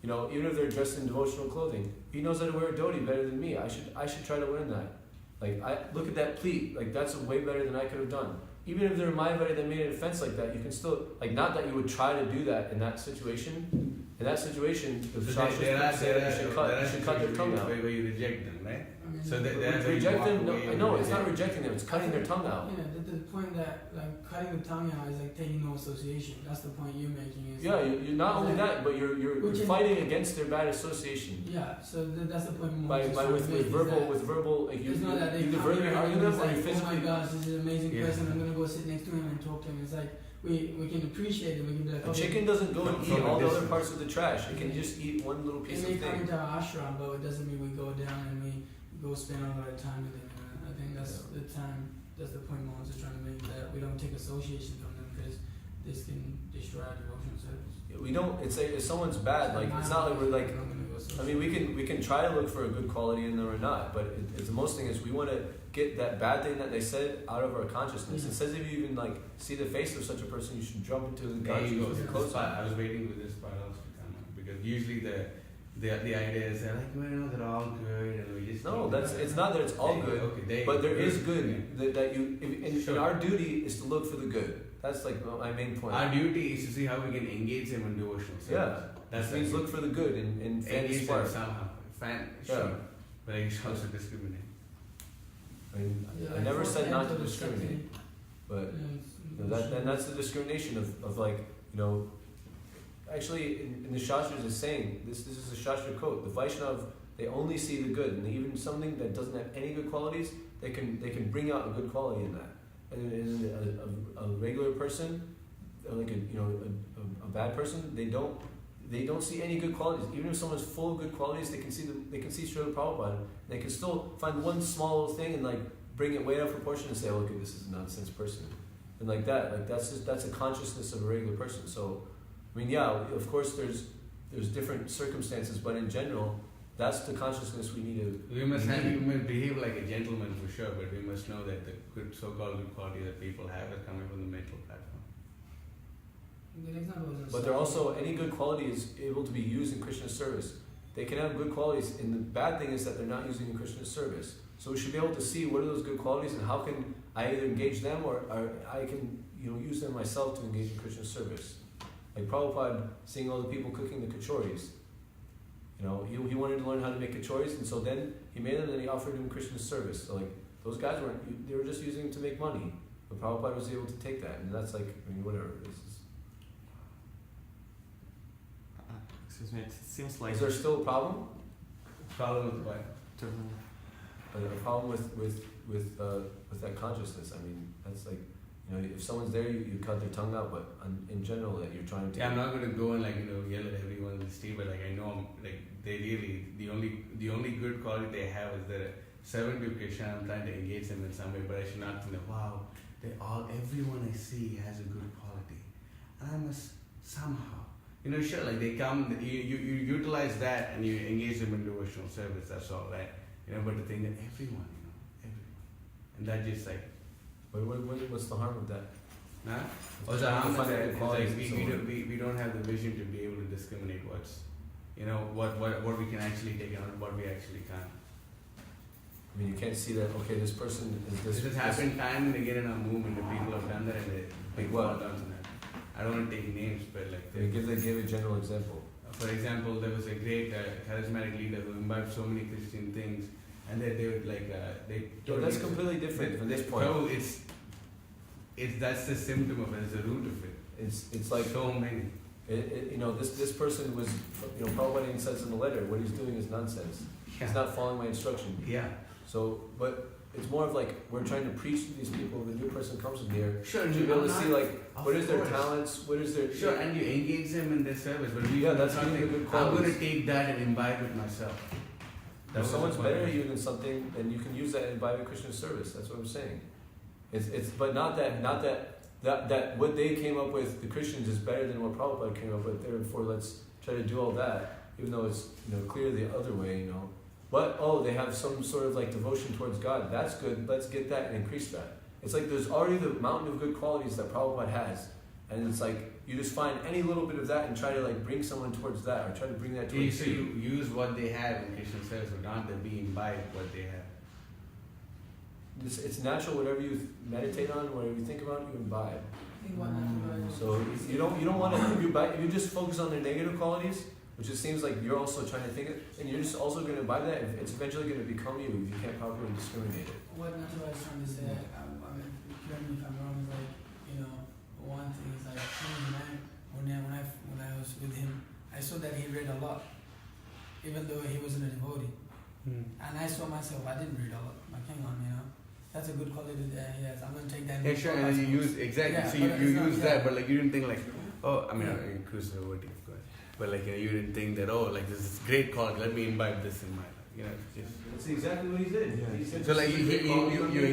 even if they're dressed in devotional clothing, he knows how to wear a dhoti better than me. I should try to learn that. Like I look at that pleat, like that's way better than I could have done. Even if they're Mayavadi that made an offense like that, you can still not that you would try to do that in that situation. In that situation, the Shastra says you should cut their tongue out. Where you reject them, right? So Reject them? No, it's not rejecting them. It's cutting their tongue out. Yeah, the point that like cutting the tongue out is like taking no association. That's the point you're making. Is Yeah, you're not only that, but you're fighting against their bad association. Yeah, so that's the point. With verbal, like it's not that they either come verbally here argue and them it's or you like, physically. oh my gosh, this is an amazing Yeah. person. I'm gonna go sit next to him and talk to him. It's like we can appreciate it. We can be like, A okay, chicken doesn't go and From eat a all the other distance. parts of the trash. It can just eat one little piece it of may come thing. into our ashram, but it doesn't mean we go down and we go spend all our time with them. And I think that's the time. That's the point Mohan's is trying to make, that we don't take association from them because this can destroy our devotional service. We don't. It's like if someone's bad, like it's not like we're like. I mean, we can try to look for a good quality in them or not, but it's the most thing is we want to get that bad thing that they said out of our consciousness. Yeah. It says if you even see the face of such a person, you should jump into the There you go. consciousness This close. part, I was waiting for this part also to come up because usually the idea is they're like, well, they're all good and we just. No, it's not that it's all good, Okay, but there is good that you. And Sure. our duty is to look for the good. That's like my main point. Our duty is to see how we can engage them in devotional service. Yeah, That's that means the look for the good and fan engage them spark. somehow. Sure. Yeah. But I should also discriminate. I mean, I never said not to discriminate, but that's the discrimination of actually in the Shastras is saying this is a Shastra quote. The Vaishnav, they only see the good, and even something that doesn't have any good qualities, they can bring out a good quality in that. And a regular person, like a bad person, they don't see any good qualities. Even if someone's full of good qualities, they can see Srila Prabhupada. They can still find one small little thing and bring it way out of proportion and say, "Oh, look, this is a nonsense person," and that's a consciousness of a regular person. So, I mean, yeah, of course, there's different circumstances, but in general, that's the consciousness we need to. We must behave like a gentleman for sure, but we must know that the good, so-called good quality that people have are coming from the mental platform. A good example is But they're also, any good quality is able to be used in Krishna's service. They can have good qualities, and the bad thing is that they're not using in Krishna's service. So we should be able to see what are those good qualities and how can I either engage them or I can use them myself to engage in Krishna's service. Like Prabhupada seeing all the people cooking the kachoris. He wanted to learn how to make kachoris, and so then he made them and he offered them Krishna's service. So like those guys they were just using it to make money. But Prabhupada was able to take that, and that's like, whatever. Excuse me, it seems like... Is there still a problem? Problem with what? A problem with that consciousness. That's like, if someone's there, you cut their tongue out, but in general, that you're trying to. Yeah, I'm not gonna go and yell at everyone in the street, but I know they really the only good quality they have is they're serving to Krishna. I'm trying to engage them in some way, but I should not think that wow, everyone I see has a good quality, and I must somehow. Sure, they come, you utilize that and you engage them in devotional service, that's all, right? But the thing that everyone. And that just What's the harm of that? Nah? Or The harm find is good that qualities we don't have the vision to be able to discriminate what's, what we can actually take on and what we actually can't. You can't see that, okay, this person is this. This has happened time and again in our movement, the people have done that and they fall down to that. I don't want to take names, but Give a general example. For example, there was a great charismatic leader who imbibed so many Christian things, and they would That's completely different from this point. No, that's the symptom of it. It's the root of it. It's like so many. This person was, Prabhupada even says in the letter, what he's doing is nonsense. Yeah. He's not following my instruction. Yeah. So, but it's more of we're trying to preach to these people. The new person comes in here. Sure, to be able to see what is their talents, what is their. Sure, and you engage them in their service, but that's really good I'm qualities. going to take that and imbibe it myself. If someone's better at you than something, then you can use that in imbibe Krishna's service. That's what I'm saying. But not that what they came up with, the Christians, is better than what Prabhupada came up with. Therefore, let's try to do all that, even though it's clear the other way. But they have some sort of devotion towards God. That's good. Let's get that and increase that. It's there's already the mountain of good qualities that Prabhupada has, and it's you just find any little bit of that and try to bring someone towards that, or try to bring that towards So you use what they have in Krishna service, but not that we imbibe what they have. It's natural. Whatever you meditate on, whatever you think about, you imbibe. Natabara. So you don't want to. If you just focus on their negative qualities, which it seems like you're also trying to think it, and you're just also going to imbibe that. It's eventually going to become you if you can't properly discriminate it. What Natabara is trying to say, correct me if I'm wrong, is one thing is when I was with him, I saw that he read a lot, even though he wasn't a devotee. And I saw myself, I didn't read a lot. Hang on, that's a good quality that he has. I'm going to take that. Yeah, sure, and you use, exactly, Yeah, so but you it's not- use yeah. that, but you didn't think I include the word, of course, but you didn't think that, this is great quality, let me imbibe this in my life, just. That's exactly what he did. Yeah. He said So you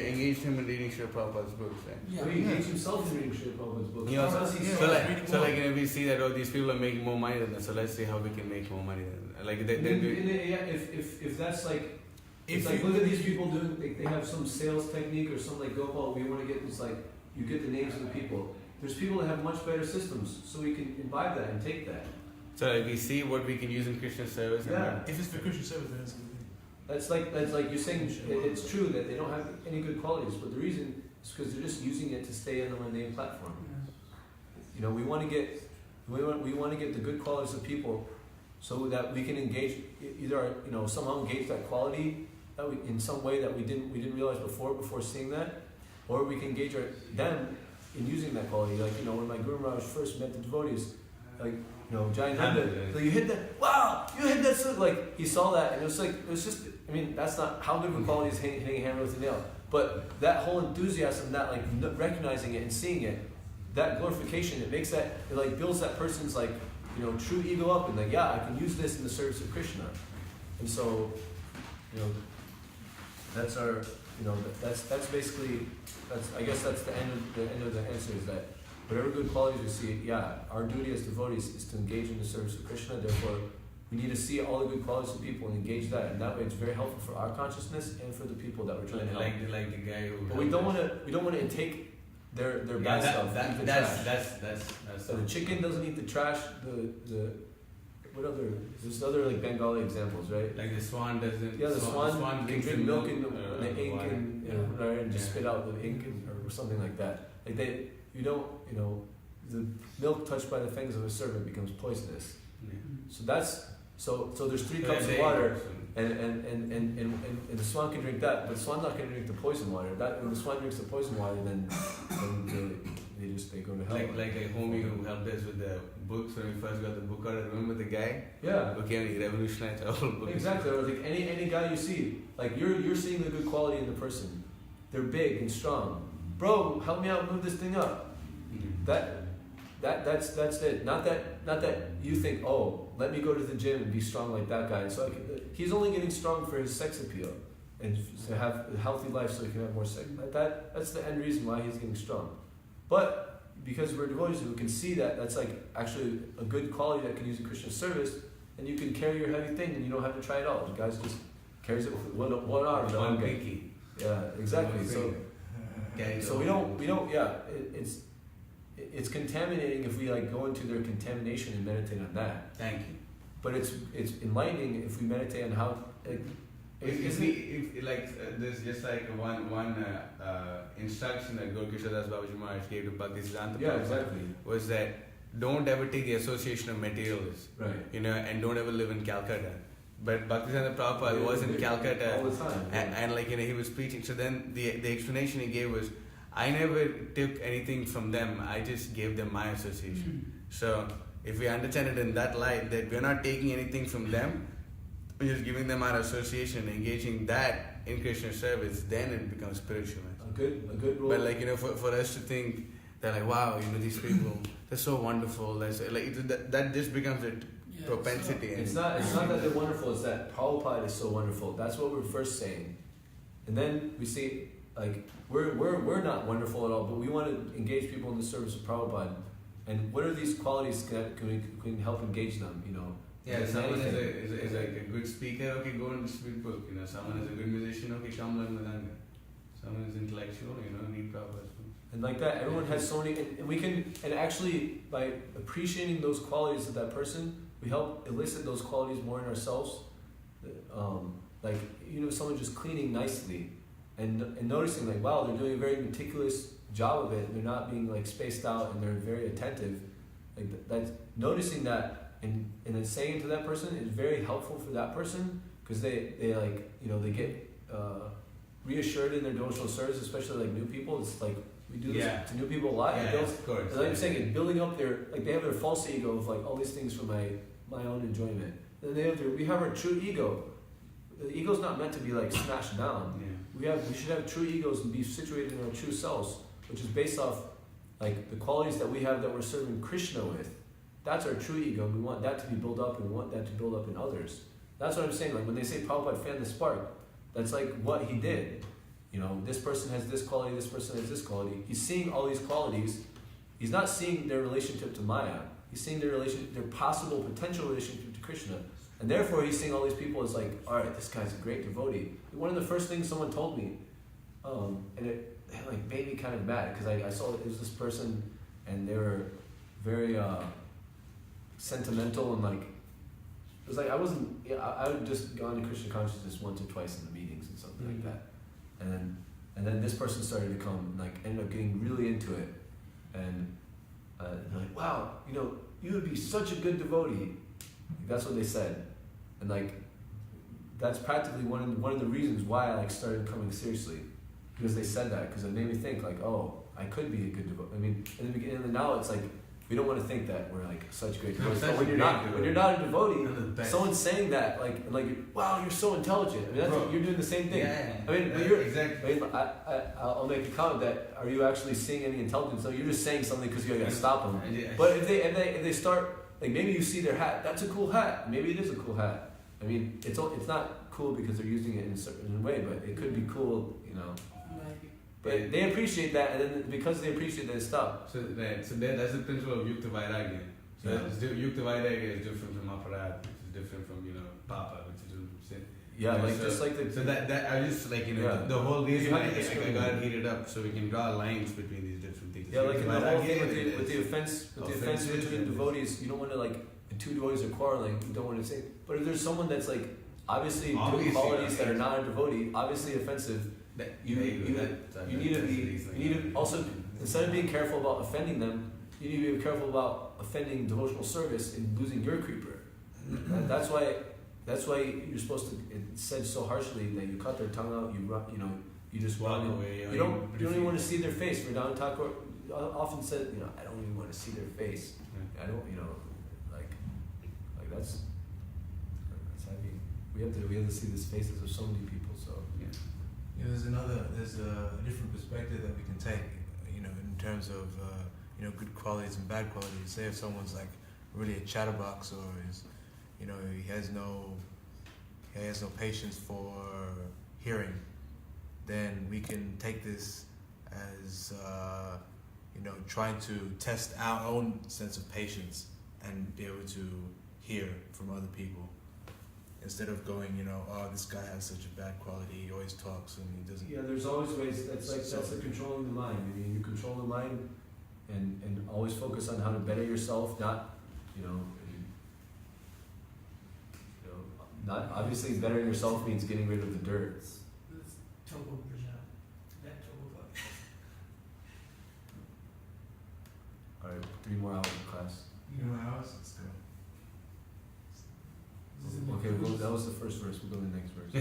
engaged him in reading Srila Prabhupada's books, right? Yeah. He engaged himself in reading Srila Prabhupada's books. You know, Plus he so saw- we see that these people are making more money than us, so let's see how we can make more money than them. If that's look at these people doing, they have some sales technique or some Gopal, we want to get this you get the names of the people. There's people that have much better systems, so we can imbibe that and take that. So we see what we can use in Krishna service. Yeah. If it's for Christian service, then it's a good thing. That's like you're saying. It's true that they don't have any good qualities, but the reason is because they're just using it to stay on the mundane platform. We want to get the good qualities of people, so that we can engage somehow engage that quality that we, in some way that we didn't realize before seeing that, or we can engage them in using that quality. When my Guru Maharaj first met the devotees, Giant Nanda, you hit that, wow, you hit that, so he saw that, and it was just, that's not how good of a quality is hitting a hammer with a nail, but that whole enthusiasm, that recognizing it and seeing it, that glorification, it makes that, it builds that person's true ego up, and I can use this in the service of Krishna. And so, that's our, that's basically, I guess that's the end of the answer, is that whatever good qualities we see, our duty as devotees is to engage in the service of Krishna. Therefore, We need to see all the good qualities of people and engage that, and that way it's very helpful for our consciousness and for the people that we're trying to help. Like the guy who. But we don't want to take their bad stuff. Eat the trash. So the chicken doesn't eat the trash. What other? There's other like Bengali examples, right? Like the swan doesn't. Yeah, the swan can drink milk and the ink water. and just spit out the ink or something like that. Like the milk touched by the fangs of a serpent becomes poisonous. Yeah. So there's 3 cups of water, and the swan can drink that, but the swan's not going to drink the poison water. When the swan drinks the poison water, then they go to hell. Like a homie who helped us with the books when we first got the book out. Remember the guy? Yeah. Okay, he revolutionized the whole book. Exactly. Or like any guy you see, like you're seeing the good quality in the person. They're big and strong. Bro, help me out, move this thing up. That's it. Not that you think, oh, let me go to the gym and be strong like that guy. So he's only getting strong for his sex appeal and to have a healthy life so he can have more sex. That's the end reason why he's getting strong. But because we're devotees, we can see that that's like actually a good quality that can use in Krishna service, and you can carry your heavy thing and you don't have to try it all. The guy just carries it with one arm. One pinky. Yeah, exactly. So we don't. Yeah, it's contaminating if we like go into their contamination and meditate on that. Thank you. But it's enlightening if we meditate on how. There's just like one instruction that Gaurkishore Babaji Maharaj gave to Bhaktisiddhanta Yeah, Prabhupada exactly. was that don't ever take the association of materialists, Right. and don't ever live in Calcutta. But Bhaktisiddhanta Prabhupada was in Calcutta all the time. and he was preaching. So then the explanation he gave was, I never took anything from them, I just gave them my association. So if we understand it in that light, that we're not taking anything from them, we're just giving them our association, engaging that in Krishna service, then it becomes spiritual. A good rule. But for us to think that wow, these people, they're so wonderful. That just becomes a propensity. It's not that they're wonderful, it's that Prabhupada is so wonderful. That's what we're first saying. And then we say, like, we're not wonderful at all, but we want to engage people in the service of Prabhupada. And what are these qualities that can help engage them, Yeah, someone is like a good speaker, okay, go and speak book. Someone is a good musician, okay, come learn Vedanta. Someone is intellectual, read Prabhupada. And like that, everyone has so many, and we can, and actually by appreciating those qualities of that person, we help elicit those qualities more in ourselves. Like, someone just cleaning nicely and noticing like, wow, they're doing a very meticulous job of it. They're not being like spaced out and they're very attentive. Like that's noticing that and then saying to that person is very helpful for that person because they like, they get reassured in their devotional service, especially like new people. It's like, we do this to new people a lot. Yeah, of course. Like I'm saying, it's building up they have their false ego of like all these things for my own enjoyment. And then we have our true ego. The ego's not meant to be like smashed down. Yeah. We should have true egos and be situated in our true selves, which is based off like the qualities that we have that we're serving Krishna with. That's our true ego. We want that to be built up and we want that to build up in others. That's what I'm saying. Like when they say Prabhupada fanned the spark, that's like what he did. This person has this quality, this person has this quality. He's seeing all these qualities. He's not seeing their relationship to Maya. He's seeing their possible potential relationship to Krishna. And therefore he's seeing all these people as like, all right, this guy's a great devotee. One of the first things someone told me, and it like made me kind of mad because I saw it was this person and they were very sentimental and like, it was like I would just go into Krishna consciousness once or twice in the meetings and something like that. And then this person started to come and like ended up getting really into it. And they're like, wow, you would be such a good devotee. That's what they said. And like, that's practically one of the reasons why I like started coming seriously. Because they said that, because it made me think like, oh, I could be a good devotee. I mean, in the beginning, and now it's like, we don't want to think that we're like such great devotees. But when you're not a devotee, someone's saying that like, wow, you're so intelligent. I mean, you're doing the same thing. Yeah. I mean, exactly. I mean, I'll make a comment that, are you actually seeing any intelligence? No, you're just saying something because you got to stop them. But if they start, like maybe you see their hat, that's a cool hat. Maybe it is a cool hat. I mean, it's not cool because they're using it in a certain way, but it could be cool, But they appreciate that, and then because they appreciate that, they stop. So that's the principle of Yukta Vairagya. So Yukta Vairagya is different from Aparad. It's different from Papa, which is sin. Yeah, like so, just like the So that I just like Yeah. the whole reason You I have to discriminate. got it heated up so we can draw lines between these different things. yeah, like in the But whole again, thing with the offense offenses between and- devotees, you don't want to like when two devotees are quarreling, you don't want to say. But if there's someone that's like obviously doing Obviously, qualities that are yeah. not a devotee, obviously offensive, that you need to also instead of being careful about offending them, you need to be careful about offending devotional service and losing your creeper. And that's why you're supposed to. It's said so harshly that you cut their tongue out. You just walk run. away. You don't even want to see their face. Vedanta Thakur often said, I don't even want to see their face. I don't, like that's heavy. We have to see the faces of so many people. So There's a different perspective that we can take, in terms of, good qualities and bad qualities. Say if someone's like really a chatterbox or is, he has no patience for hearing, then we can take this as, trying to test our own sense of patience and be able to hear from other people. Instead of going, this guy has such a bad quality, he always talks and he doesn't. yeah, there's always ways. That's the controlling the mind. I mean, you control the mind, and always focus on how to better yourself. Not, not obviously bettering yourself means getting rid of the dirt. Total Prajna. That total fuck. All right, 3 more hours of class. Let's go. Okay, well, that was the first verse. We'll go to the next verse.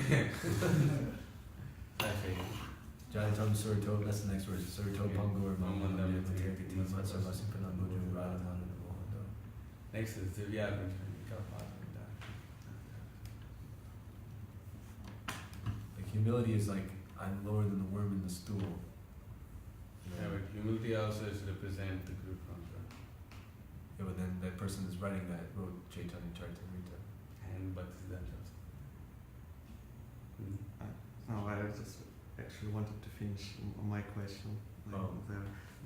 Jaitam Surito, that's the next verse. Surito Pangur Mamanda Mutirgati Matsar Vasipanam Buddha Radhamana Mohanda. Next is Divya. Like humility is like I'm lower than the worm in the stool. Yeah, but humility also is represent the Guru Mantra Yeah, but then that person that's writing that wrote Chaitanya Charitamrita. and Bhakti themselves. No, I just actually wanted to finish my question there.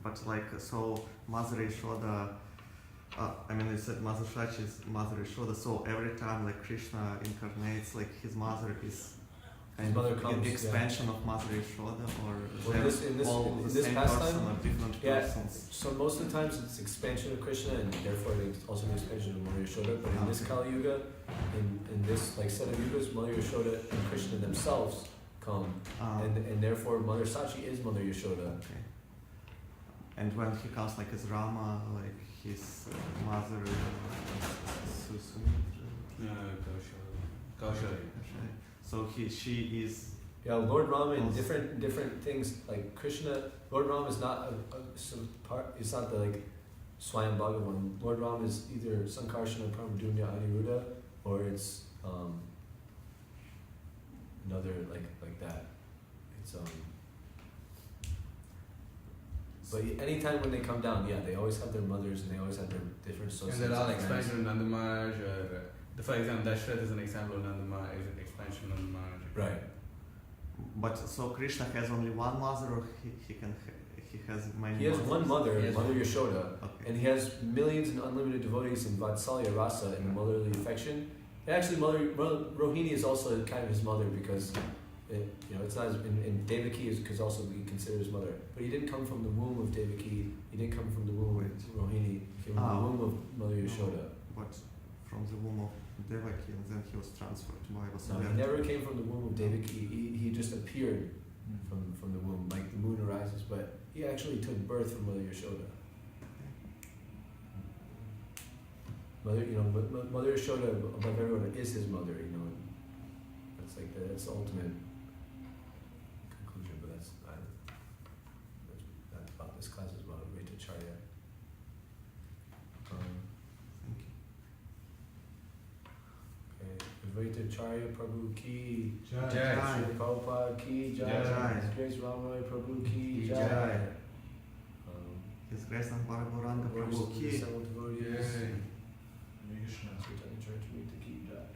But so Mother Yashoda, you said Mother Shachi is Mother Yashoda, so every time like Krishna incarnates, like his mother is kind mother of comes, the expansion of Mother Yashoda, or Well, they're in all the this same pastime, person or different yeah. persons? So most of the times it's expansion of Krishna and therefore it's also an expansion of Mother Yashoda. But in this Kali Yuga, in this like set of yugas, Mother Yashoda and Krishna themselves come, and therefore Mother Sachi is Mother Yashoda. Okay. And when he comes like as Rama, like his mother Susumitra. Kaushalya. So she is. Yeah, Lord Rama in Also- different things like Krishna. Lord Rama is not it's not the like Swayam Bhagavan. Lord Rama is either Sankarsana Paramadunya Aniruddha or it's another like that. It's But anytime when they come down, yeah, they always have their mothers and they always have their different associates. And they're all and friends. expansion of Nandamaj, or for example, Dashrath is an example of Nandamaj, is an expansion of Nandamaj. Right. But so Krishna has only one mother, or he has many. He has mothers? one mother, He has Mother one. Yashoda, Okay. and he has millions and unlimited devotees in Vatsalya Rasa and motherly affection. And actually, Rohini is also kind of his mother because, it's not. And Devaki is because also we consider his mother. But he didn't come from the womb of Devaki. He didn't come from the womb of Rohini. He came from the womb of Mother Yashoda. But from the womb of Devaki, and then he was transferred to No, Vasudeva. he never came from the womb of Devaki. He just appeared from the womb, like the moon arises. But he actually took birth from Mother Yashoda. Mother Yashoda above everyone is his mother. That's like that's the ultimate conclusion. But that's about this class is about Advaita Acharya. Thank you. Okay, Advaita Acharya Prabhu ki Jai. Jai. Sri Prabhupada ki jai. Jai. His Grace Ramai Prabhu ki Jai. jai. His Grace Natabara Gauranga Prabhu Prabhu ki. Devotees. Hare Krishna. Chaitanya Charitamrita ki jai.